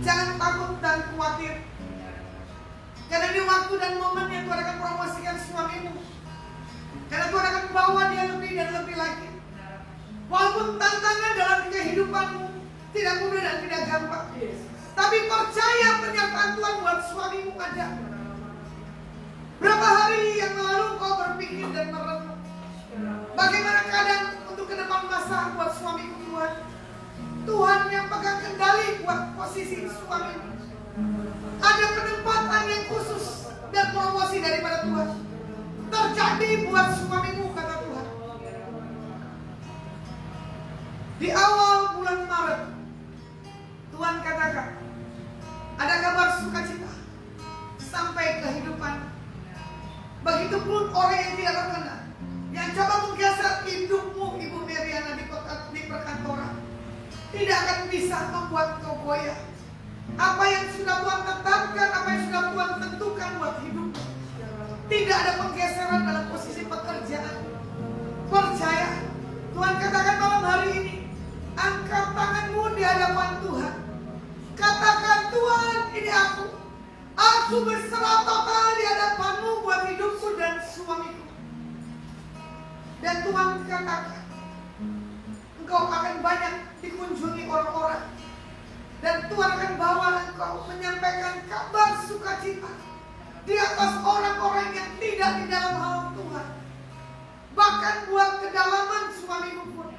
Jangan takut dan khawatir. Karena ini waktu dan momennya Tuhan akan promosikan suamimu. Karena Tuhan akan bawa dia lebih dan lebih lagi. Walaupun tantangan dalam kehidupanmu tidak mudah dan tidak gampang, tapi percaya penyertaan Tuhan buat suamimu ada. Berapa hari yang lalu kau berpikir dan merenung bagaimana keadaan untuk ke depan masa buat suamiku Tuhan? yang pegang kendali buat posisi suami. Ada penempatan yang khusus dan promosi daripada Tuhan terjadi buat suamimu, kata Tuhan. Di awal bulan Maret, Tuhan katakan ada kabar sukacita sampai kehidupan. Begitupun orang yang tidak terkenal, yang coba menggeser hidupmu, Ibu Meriana, di perkantoran, tidak akan bisa membuat kau goyah. Apa yang sudah Tuhan tetapkan, apa yang sudah Tuhan tentukan buat hidupmu, tidak ada penggeseran dalam posisi pekerjaan. Percaya, Tuhan katakan malam hari ini, angkat tanganmu di hadapan Tuhan. Katakan, Tuhan, ini aku. Aku berserah total di hadapanmu buat hidupku dan suamiku. Dan Tuhan katakan, engkau akan banyak dikunjungi orang-orang. Dan Tuhan akan bawa engkau menyampaikan kabar sukacita di atas orang-orang yang tidak di dalam hal Tuhan. Bahkan buat kedalaman suamimu pun,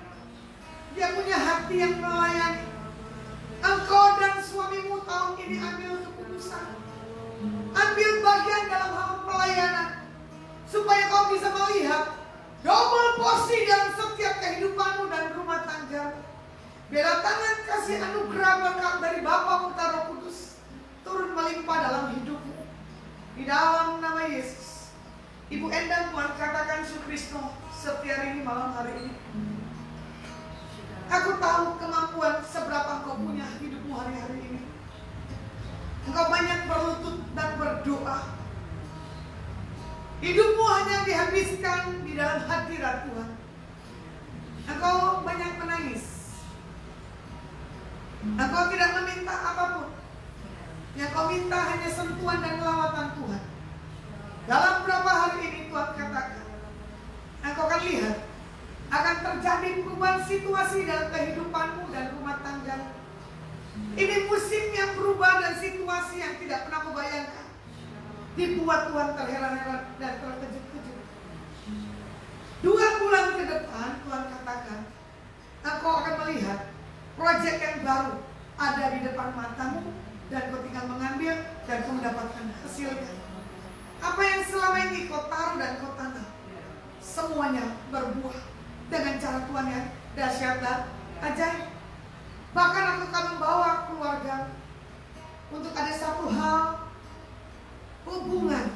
dia punya hati yang melayani. Engkau dan suamimu tahun ini ambil keputusan, ambil bagian dalam hal pelayanan, supaya kau bisa melihat double porsi dalam setiap kehidupanmu dan rumah tanggamu. Biarlah tangan kasih anugerah berkat dari Bapa, Putra, Roh Kudus turun melimpah dalam hidupmu. Di dalam nama Yesus. Ibu Endang, Tuhan katakan Sukristo setiap hari ini, malam hari ini. Aku tahu kemampuan seberapa engkau punya hidupmu hari-hari ini. Engkau banyak berlutut dan berdoa. Hidupmu hanya dihabiskan di dalam hadirat Tuhan. Engkau banyak menangis. Engkau tidak meminta apapun. Yang kau minta hanya sentuhan dan lawatan Tuhan. Dalam beberapa hari ini Tuhan katakan, engkau akan lihat akan terjadi perubahan situasi dalam kehidupanmu dan rumah tanggamu. Ini musim yang berubah dan situasi yang tidak pernah kau bayangkan. Dibuat Tuhan terheran-heran dan terkejut-kejut. 2 bulan ke depan Tuhan katakan, engkau akan melihat proyek yang baru ada di depan matamu, dan kau tinggal mengambil dan kau mendapatkan hasilnya. Apa yang selama ini kau taruh dan kau tanam, semuanya berbuah dengan cara Tuhan yang dahsyat dan ajaib. Bahkan aku akan membawa keluarga untuk ada satu hal hubungan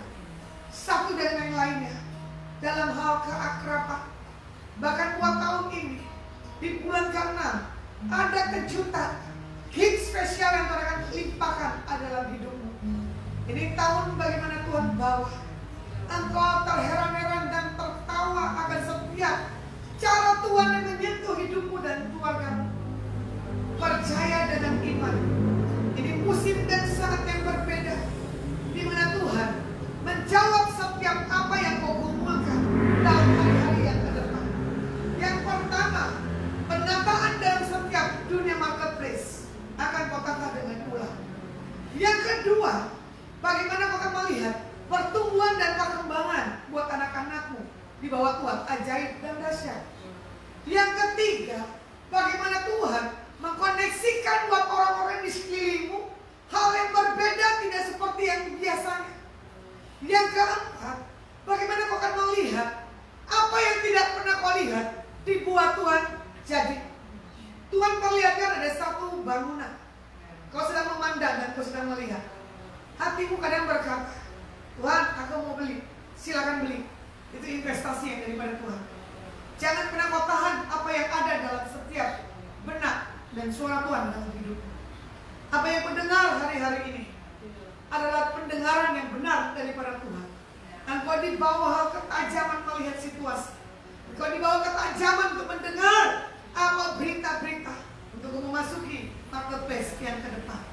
satu dengan yang lainnya dalam hal keakraban. Bahkan buat tahun ini di bulan ke-6 ada kejutan, gift spesial yang Tuhan akan limpahkan dalam hidupmu. Ini tahun bagaimana Tuhan bawa engkau terheran-heran dan tertawa akan setiap cara Tuhan yang menyentuh hidupmu dan keluargamu. Percaya dengan iman. Ini musim dan saat yang berbeda, di mana Tuhan menjawab setiap apa yang kau gumulkan dalam hari-hari yang ke depan. Yang pertama, penataan dalam setiap dunia marketplace akan kau tata dengan ulang. Yang kedua, bagaimana kau akan melihat pertumbuhan dan perkembangan buat anak-anakmu di bawah Tuhan, ajaib dan dahsyat. Yang ketiga, bagaimana Tuhan mengkoneksikan buat orang-orang di sekelilingmu hal yang berbeda, tidak seperti yang biasanya. Yang keempat, bagaimana kau akan melihat apa yang tidak pernah kau lihat dibuat Tuhan jadi. Tuhan perlihatkan ada satu bangunan, kau sedang memandang dan kau sedang melihat. Hatimu kadang berkata, Tuhan, aku mau beli, silakan beli. Itu investasi yang daripada Tuhan. Jangan pernah kau tahan apa yang ada dalam setiap benak dan suara Tuhan dalam hidupmu. Apa yang mendengar hari-hari ini adalah pendengaran yang benar daripada Tuhan. Engkau dibawa hal ketajaman melihat situasi. Engkau dibawa ketajaman untuk mendengar apa berita-berita untuk memasuki marketplace yang ke depan.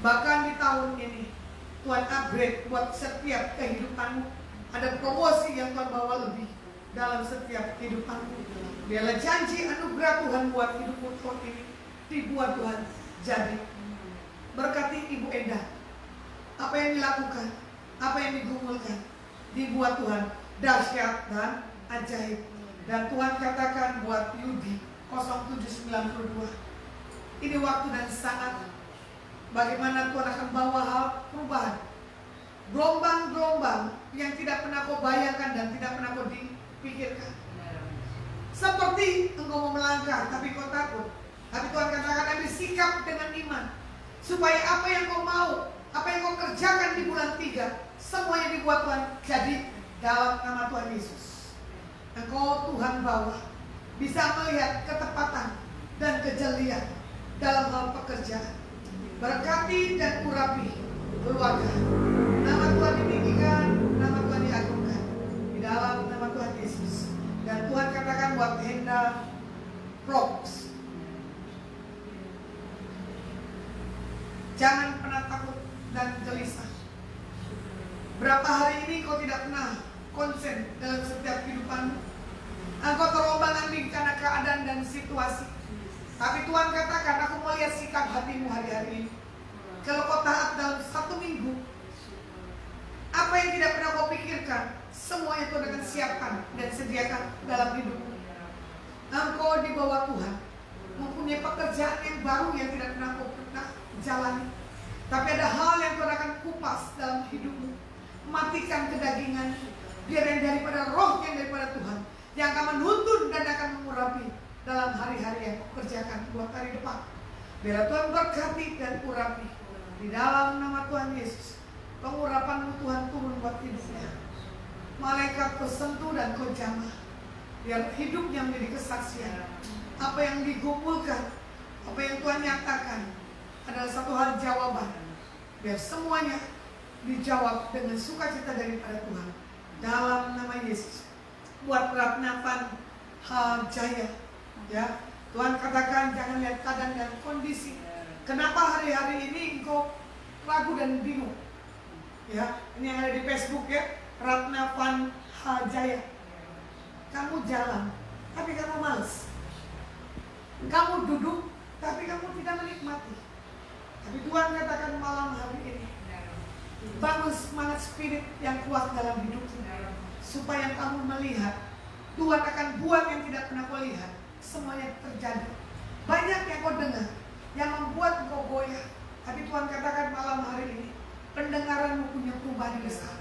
Bahkan di tahun ini Tuhan upgrade buat setiap kehidupanmu. Ada promosi yang Tuhan bawa lebih dalam setiap kehidupanmu. Biarlah janji anugerah Tuhan buat hidupmu tahun ini dibuat Tuhan jadi. Berkati Ibu Enda, apa yang dilakukan, apa yang digumulkan, dibuat Tuhan dahsyat dan ajaib. Dan Tuhan katakan buat Yudi 0792, Ini waktu dan saat bagaimana Tuhan akan bawa hal perubahan. Gelombang-gelombang yang tidak pernah kau bayangkan dan tidak pernah kau dipikirkan. Seperti engkau mau melangkah tapi kau takut. Tapi Tuhan katakan ambil sikap dengan iman. Supaya apa yang kau mau, apa yang kau kerjakan di bulan 3, semuanya dibuat Tuhan jadi dalam nama Tuhan Yesus. Engkau Tuhan bawa bisa melihat ketepatan dan kejelian dalam hal pekerjaan. Berkati dan urapi keluarga. Nama Tuhan ditinggikan, nama Tuhan diagungkan di dalam nama Tuhan Yesus. Dan Tuhan katakan buat Henda Vlogs, jangan pernah takut dan gelisah. Berapa hari ini kau tidak pernah konsen dalam setiap kehidupanmu. Engkau terombang-ambing karena keadaan dan situasi. Tapi Tuhan katakan, aku melihat sikap hatimu hari-hari ini. Kalau kau taat dalam 1 minggu, apa yang tidak pernah kau pikirkan, semuanya Tuhan akan siapkan dan sediakan dalam hidupmu. Engkau di bawah Tuhan, mempunyai pekerjaan yang baru yang tidak pernah kau pernah jalani. Tapi ada hal yang Tuhan akan kupas dalam hidupmu. Matikan kedagingan, biar yang daripada roh yang daripada Tuhan, yang akan menuntun dan akan mengurapi dalam hari-hari yang kau kerjakan buat hari depan. Biar Tuhan berkati dan urapi di dalam nama Tuhan Yesus. Pengurapan Tuhan turun buat hidupnya. Malaikat bersentuh dan kau jamah, biar hidupnya menjadi kesaksian. Apa yang dikumpulkan, apa yang Tuhan nyatakan adalah satu hal jawaban. Biar semuanya dijawab dengan sukacita daripada Tuhan dalam nama Yesus. Buat Ratna Van Jaya, ya, Tuhan katakan jangan lihat keadaan dan kondisi. Kenapa hari-hari ini engkau ragu dan bingung? Ya, ini yang ada di Facebook ya, Ratna Van Jaya. Kamu jalan, tapi kamu malas. Kamu duduk, tapi kamu tidak menikmati. Tapi Tuhan katakan malam hari ini, bangun semangat spirit yang kuat dalam hidupmu, supaya kamu melihat Tuhan akan buat yang tidak pernah kau lihat. Semuanya terjadi. Banyak yang kau dengar yang membuat engkau goyah. Tapi Tuhan katakan malam hari ini, pendengaranmu punya perubahan besar.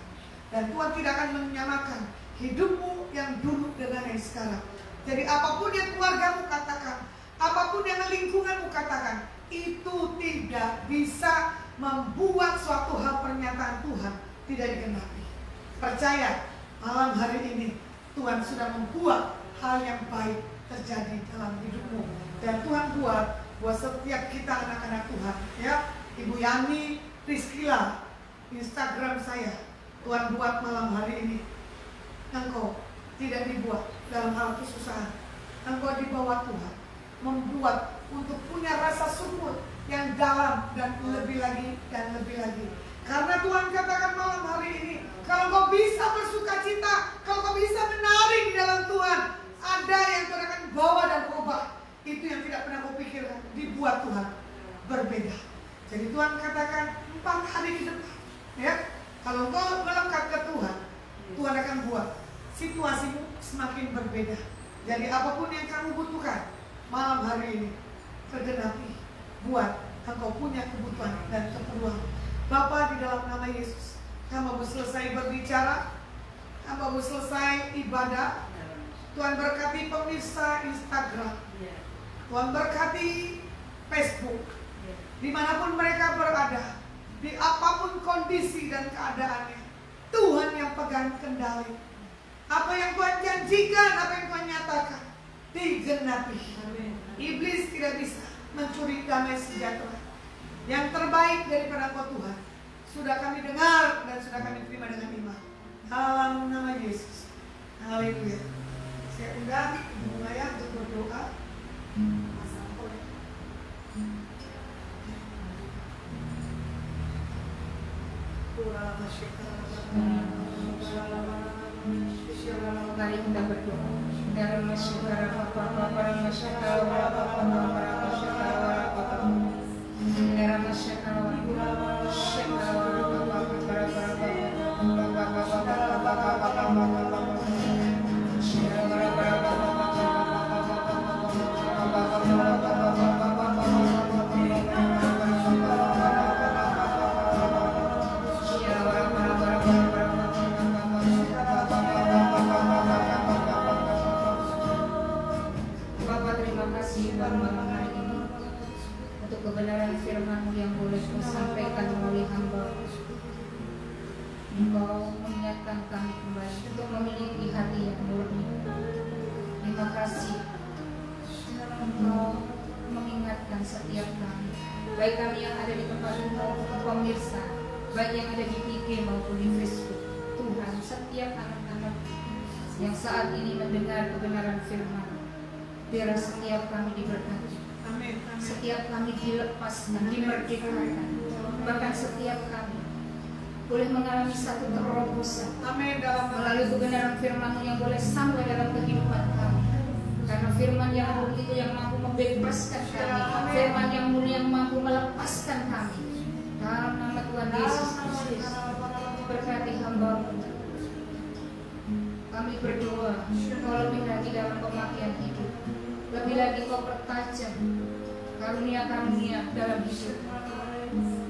Dan Tuhan tidak akan menyamakan hidupmu yang dulu dengan yang sekarang. Jadi apapun yang keluargamu katakan, apapun yang lingkunganmu katakan, itu tidak bisa membuat suatu hal pernyataan Tuhan tidak digenapi. Percaya, malam hari ini Tuhan sudah membuat hal yang baik terjadi dalam hidupmu. Dan Tuhan buat setiap kita anak-anak Tuhan, ya, Ibu Yani, Rizkila, Instagram saya, Tuhan buat malam hari ini. Engkau tidak dibuat dalam hal kesusahan. Engkau di bawah Tuhan, membuat untuk punya rasa syukur yang dalam dan lebih lagi dan lebih lagi. Karena Tuhan katakan malam hari ini, kalau kau bisa bersuka cita, kalau kau bisa menari di dalam Tuhan, ada yang Tuhan akan bawa dan ubah. Itu yang tidak pernah kau pikirkan, dibuat Tuhan berbeda. Jadi Tuhan katakan 4 hari ke depan, ya, kalau kau melekat ke Tuhan, Tuhan akan buat situasimu semakin berbeda. Jadi apapun yang kamu butuhkan malam hari ini, tergenapi, buat engkau punya kebutuhan dan keperluan. Bapa, di dalam nama Yesus, hamba-Mu selesai berbicara, hamba-Mu selesai ibadah. Tuhan berkati pemirsa Instagram, Tuhan berkati Facebook, dimanapun mereka berada, di apapun kondisi dan keadaannya, Tuhan yang pegang kendali. Apa yang Tuhan janjikan, apa yang Tuhan nyatakan, digenapi. Iblis tidak bisa mencuri damai sejahtera. Yang terbaik daripada Engkau Tuhan sudah kami dengar dan sudah kami terima dengan iman. Dalam nama Yesus. Haleluya. Saya undang Ibu Maya untuk berdoa. Mari kita berdoa. Dalam masyarakat para masyarakat Bapa, terima kasih pada malam hari ini untuk kebenaran firman-Mu yang boleh Kau sampaikan melalui hamba. Engkau mengingatkan kami kembali untuk memiliki hati yang murni. Terima kasih Engkau mengingatkan setiap kami, baik kami yang ada di tempat umum, pemirsa, baik yang ada di IG maupun di Facebook. Tuhan, setiap anak-anak yang saat ini mendengar kebenaran firman, biar setiap kami diberkati, setiap kami dilepaskan, dimerdekakan, bahkan setiap kami boleh mengalami satu terobosan melalui kebenaran firman-Mu yang boleh sampai dalam kehidupan kami. Karena firman yang mulia itu yang mampu membebaskan kami, firman yang mulia yang mampu melepaskan kami. Dalam nama Tuhan Yesus Kristus, berkati hamba-Mu. Kami berdoa, Kau lebih lagi dalam pemakaian hidup, lebih lagi Kau pertajam karunia-karunia dalam hidup.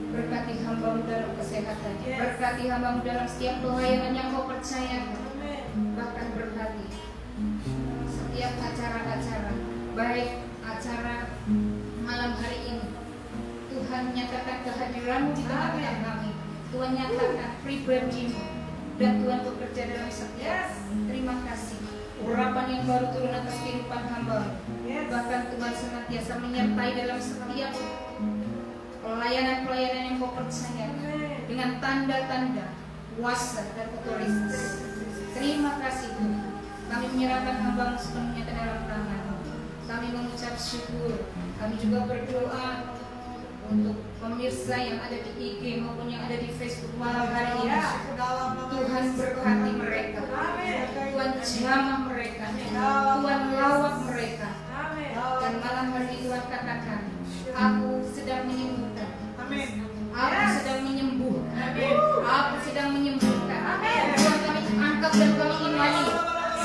Berkati hamba-Mu dalam kesehatannya, berkati hamba-Mu dalam setiap pelayanan yang Kau percayakan. Bahkan berkati setiap acara-acara, baik acara malam hari ini. Tuhan nyatakan kehadiran-Mu di tengah-tengah kami. Tuhan nyatakan pribadi-Mu, dan Tuhan bekerja dalam setiap. Terima kasih urapan yang baru turun atas kehidupan hamba. Bahkan Tuhan senantiasa menyertai dalam setiap pelayanan-pelayanan yang Kau percayakan dengan tanda-tanda, kuasa dan otoritas. Terima kasih Tuhan. Kami menyerahkan hamba-Mu sepenuhnya ke dalam tangan-Mu. Kami mengucap syukur. Kami juga berdoa untuk pemirsa yang ada di IG maupun yang ada di Facebook malam hari ini. Tuhan berkati mereka, Tuhan jamah mereka, Tuhan lawat mereka. Dan malam hari ini Tuhan katakan, aku sedang menyembuhkan, aku sedang menyembuhkan, aku sedang menyembuhkan. Tuhan, kami angkat dan kami imani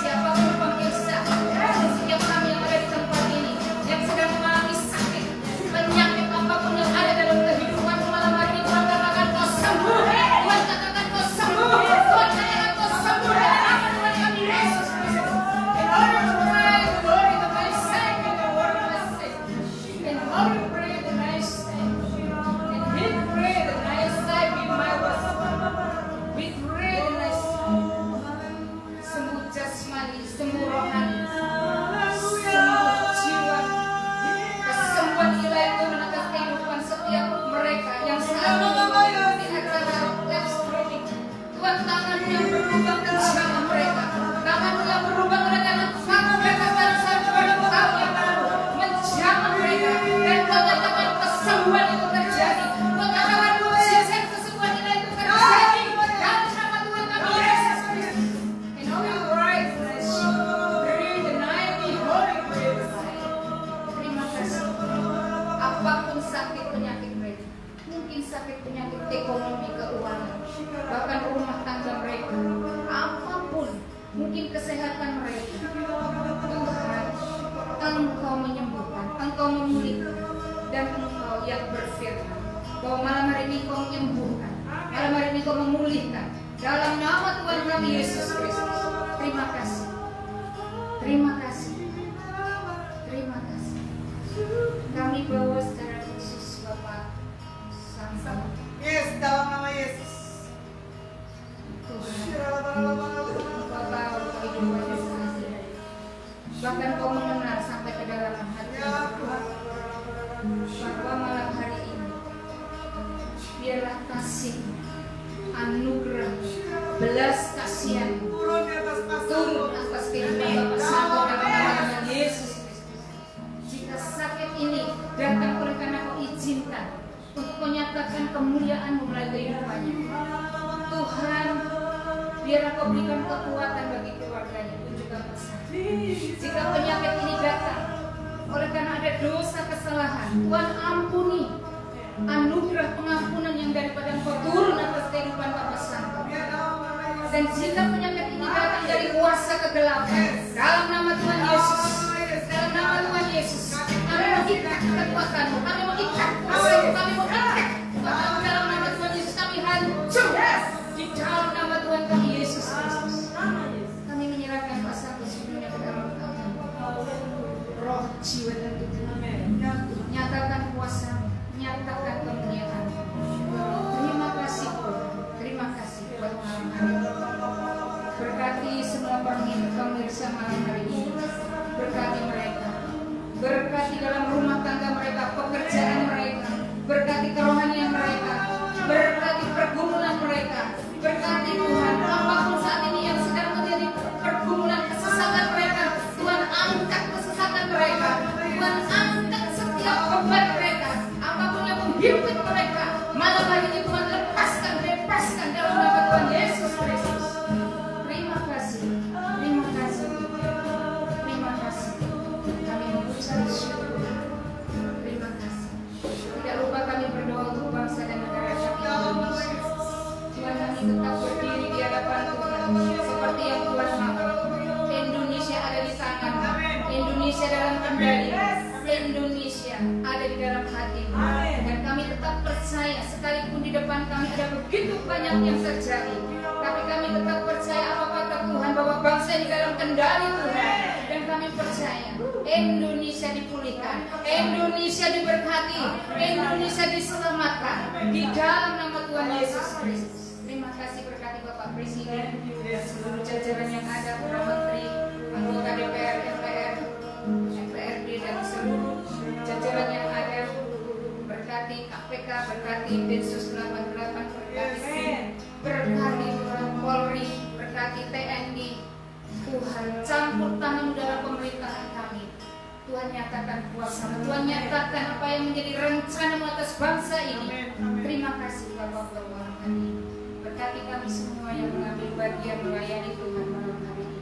siapapun pemirsa, setiap kami yang ada di tempat ini yang sedang mengalami sakit, penyakit apapun yang ada dalam kehidupan malam hari ini, Tuhan katakan Kau sembuh, Tuhan katakan Kau sembuh, Tuhan katakan Kau sembuh dalam nama Tuhan kami Yesus Kristus. In order to pray the glory of my sake, in the word of my sake, in order to pray the nice sake, and He pray the nice sake in my words, we pray the nice sake. Sembuh jasmani, sembuh rohani, sembuh jiwa, kesembuhan ilahi turun atas kehidupan setiap mereka yang saat ini mengikuti acara live streaming. Tuhan, tangan-Mu yang berubah menjamah mereka, tangan-Mu yang berubah menjamah mereka pada saat pada tahun yang lalu, menjamah mereka, dan Kau katakan kesembuhan itu terjadi. Kau katakan mujizat kesembuhan ilahi itu terjadi dalam nama Tuhan kami Yesus Kristus. And all your right flesh, breathe and I be holy praise. Terima kasih. Apapun sakit penyakit mereka, mungkin sakit penyakit ekonomi, keuangan, bahkan rumah tangga mereka, apapun, mungkin kesehatan mereka, Tuhan, Engkau menyembuhkan, Engkau memulihkan, dan Engkau yang berfirman bahwa malam hari ini Kau menyembuhkan, malam hari ini Kau memulihkan dalam nama Tuhan kami Yesus Kristus. Terima kasih, terima kasih, terima kasih. Kami bawa secara khusus Bapak sampai Yes, dalam nama Yesus. Tuhan, Kau tahu kehidupan kami. Bahkan Kau mengenal sampai ke dalam hati. Bahwa malam hari ini biarlah kasih, anugerah, belas kasihan Turun di atas turun atas kehidupan Bapak sampai dalam nama Yesus Kristus. Jika sakit ini datang oleh karena Kau izinkan untuk menyatakan kemuliaan-Mu melalui kehidupannya, Tuhan, biarlah Kau berikan kekuatan bagi keluarganya pun juga pesat. Jika penyakit ini datang oleh karena ada dosa kesalahan, Tuhan ampuni. Anugerah pengampunan yang daripada Engkau turun atas kehidupan Bapak sampai. Dan jika penyakit ini datang dari kuasa kegelapan, dalam nama Tuhan Yesus, dalam nama Tuhan Yesus, kami mengikat kekuatan-Mu, kami mengikat kuasa-Mu, kami mengikat kekuatan-Mu dalam nama Tuhan Yesus, kami hancur di dalam nama Tuhan kami Yesus Kristus. Kami menyerahkan kuasa-Mu sepenuhnya ke dalam tangan-Mu. Roh jiwa dan tubuh. Amin. Ya Tuhan. Nyatakan kuasa-Mu, nyatakan kemuliaan. Terima kasih Tuhan, terima kasih buat malam hari ini. Berkati semua pemirsa malam hari ini. Berkati mereka, berkati dalam rumah tangga mereka, pekerjaan mereka, berkati kerohanian mereka, berkati pergumulan mereka, berkati Tuhan apapun saat ini yang sedang menjadi pergumulan kesesatan mereka. Tuhan angkat kesesatan mereka, Tuhan angkat setiap beban mereka, apapun yang menghimpit mereka. Malam hari ini Tuhan lepaskan, bebaskan dalam nama Tuhan Yesus Kristus. Terima kasih, terima kasih, terima kasih. Kami mengucap syukur. Terima kasih. Tidak lupa kami berdoa untuk bangsa dan negara kami Indonesia. Tuhan, kami tetap berdiri di hadapan Tuhan seperti yang Tuhan mau. Indonesia ada di tangan, Indonesia dalam kendali, Indonesia ada di dalam hati-Mu. Dan kami tetap percaya sekalipun di depan kami ada begitu banyak yang terjadi, tapi kami tetap percaya apa kata Tuhan bahwa bangsa di dalam kendali Tuhan. Dan kami percaya Indonesia dipulihkan, Indonesia diberkati, Indonesia diselamatkan di dalam nama Tuhan Yesus Kristus. Terima kasih, berkati Bapak Presiden dan seluruh jajaran yang ada, para menteri, anggota DPR, MPR, MPRD dan seluruh jajaran yang ada. Berkati KPK, berkati Densus 88, berkati berkati Tuhan Polri, berkati TNI. Tuhan, campur tangan dalam pemerintahan kami. Tuhan, nyatakan kuasa-Mu, Tuhan nyatakan apa yang menjadi rencana atas bangsa ini. Terima kasih Bapak buat malam hari ini. Berkati kami semua yang mengambil bagian melayani Tuhan malam hari ini.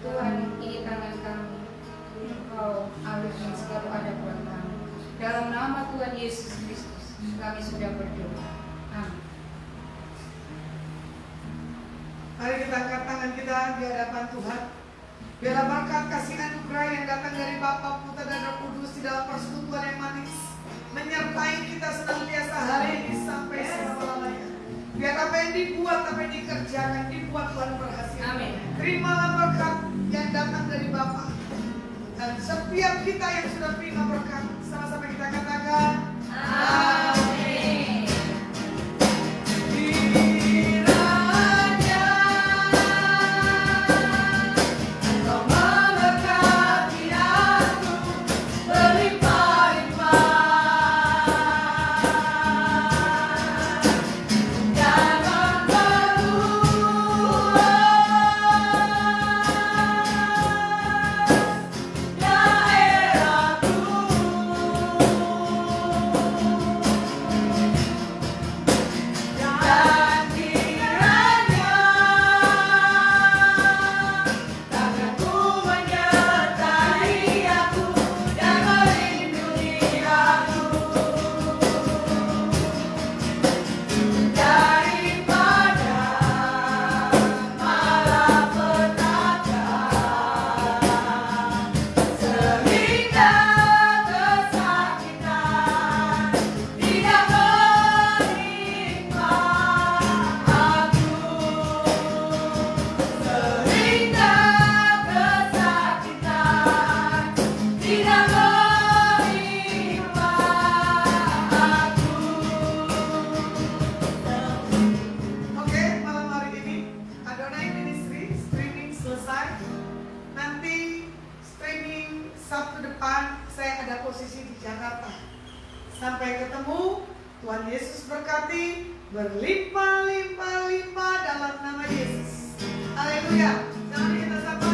Tuhan, ini tangan kami, Engkau alir yang selalu ada buat kami. Dalam nama Tuhan Yesus Kristus kami sudah berdoa. Amin. Mari kita angkat tangan kita di hadapan Tuhan. Biarlah berkat kasih anugerah yang datang dari Bapa, Putra dan Roh Kudus di dalam persekutuan yang manis menyertai kita senantiasa hari ini sampai selama-lamanya. Biar apa yang dibuat, apa yang dikerjakan, dibuat Tuhan berhasil. Amin. Terimalah berkat yang datang dari Bapa. Dan setiap kita yang sudah terima berkat, sama-sama kita katakan Amin. Sabtu depan saya ada posisi di Jakarta. Sampai ketemu, Tuhan Yesus berkati, berlimpah-limpah-limpah dalam nama Yesus. Haleluya. Jangan kita sapa